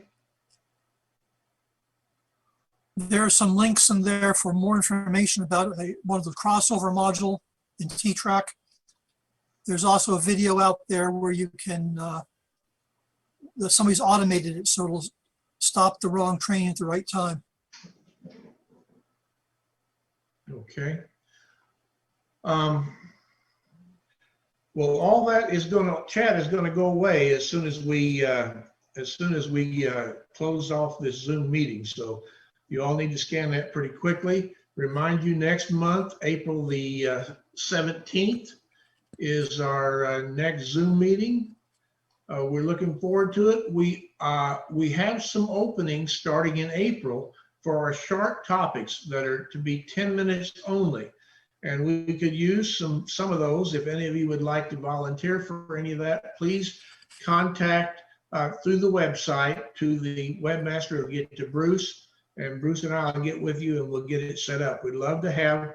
F: There are some links in there for more information about one of the crossover module in T-TRAK. There's also a video out there where you can, somebody's automated it so it'll stop the wrong train at the right time.
A: Okay. Well, all that is chat is going to go away as soon as we close off this Zoom meeting. So you all need to scan that pretty quickly. Remind you, next month, April the 17th is our next Zoom meeting. We're looking forward to it. We have some openings starting in April for our short topics that are to be 10 minutes only. And we could use some of those. If any of you would like to volunteer for any of that, please contact through the website to the webmaster or get to Bruce, and Bruce and I will get with you and we'll get it set up. We'd love to have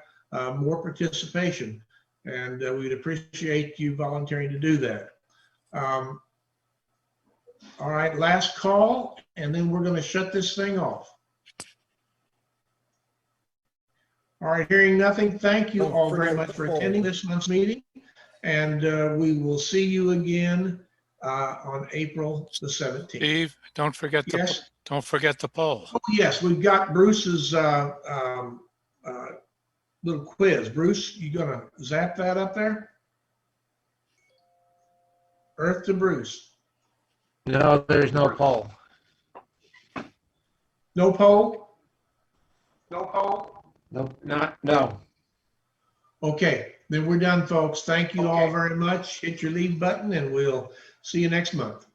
A: more participation, and we'd appreciate you volunteering to do that. All right, last call, and then we're going to shut this thing off. All right, hearing nothing, thank you all very much for attending this month's meeting, and we will see you again on April the 17th.
G: Steve, don't forget
A: Yes?
G: don't forget the poll.
A: Oh, yes, we've got Bruce's little quiz. Bruce, you gonna zap that up there? Earth to Bruce.
H: No, there's no poll.
A: No poll? No poll?
H: No.
A: Okay, then we're done, folks. Thank you all very much. Hit your leave button and we'll see you next month.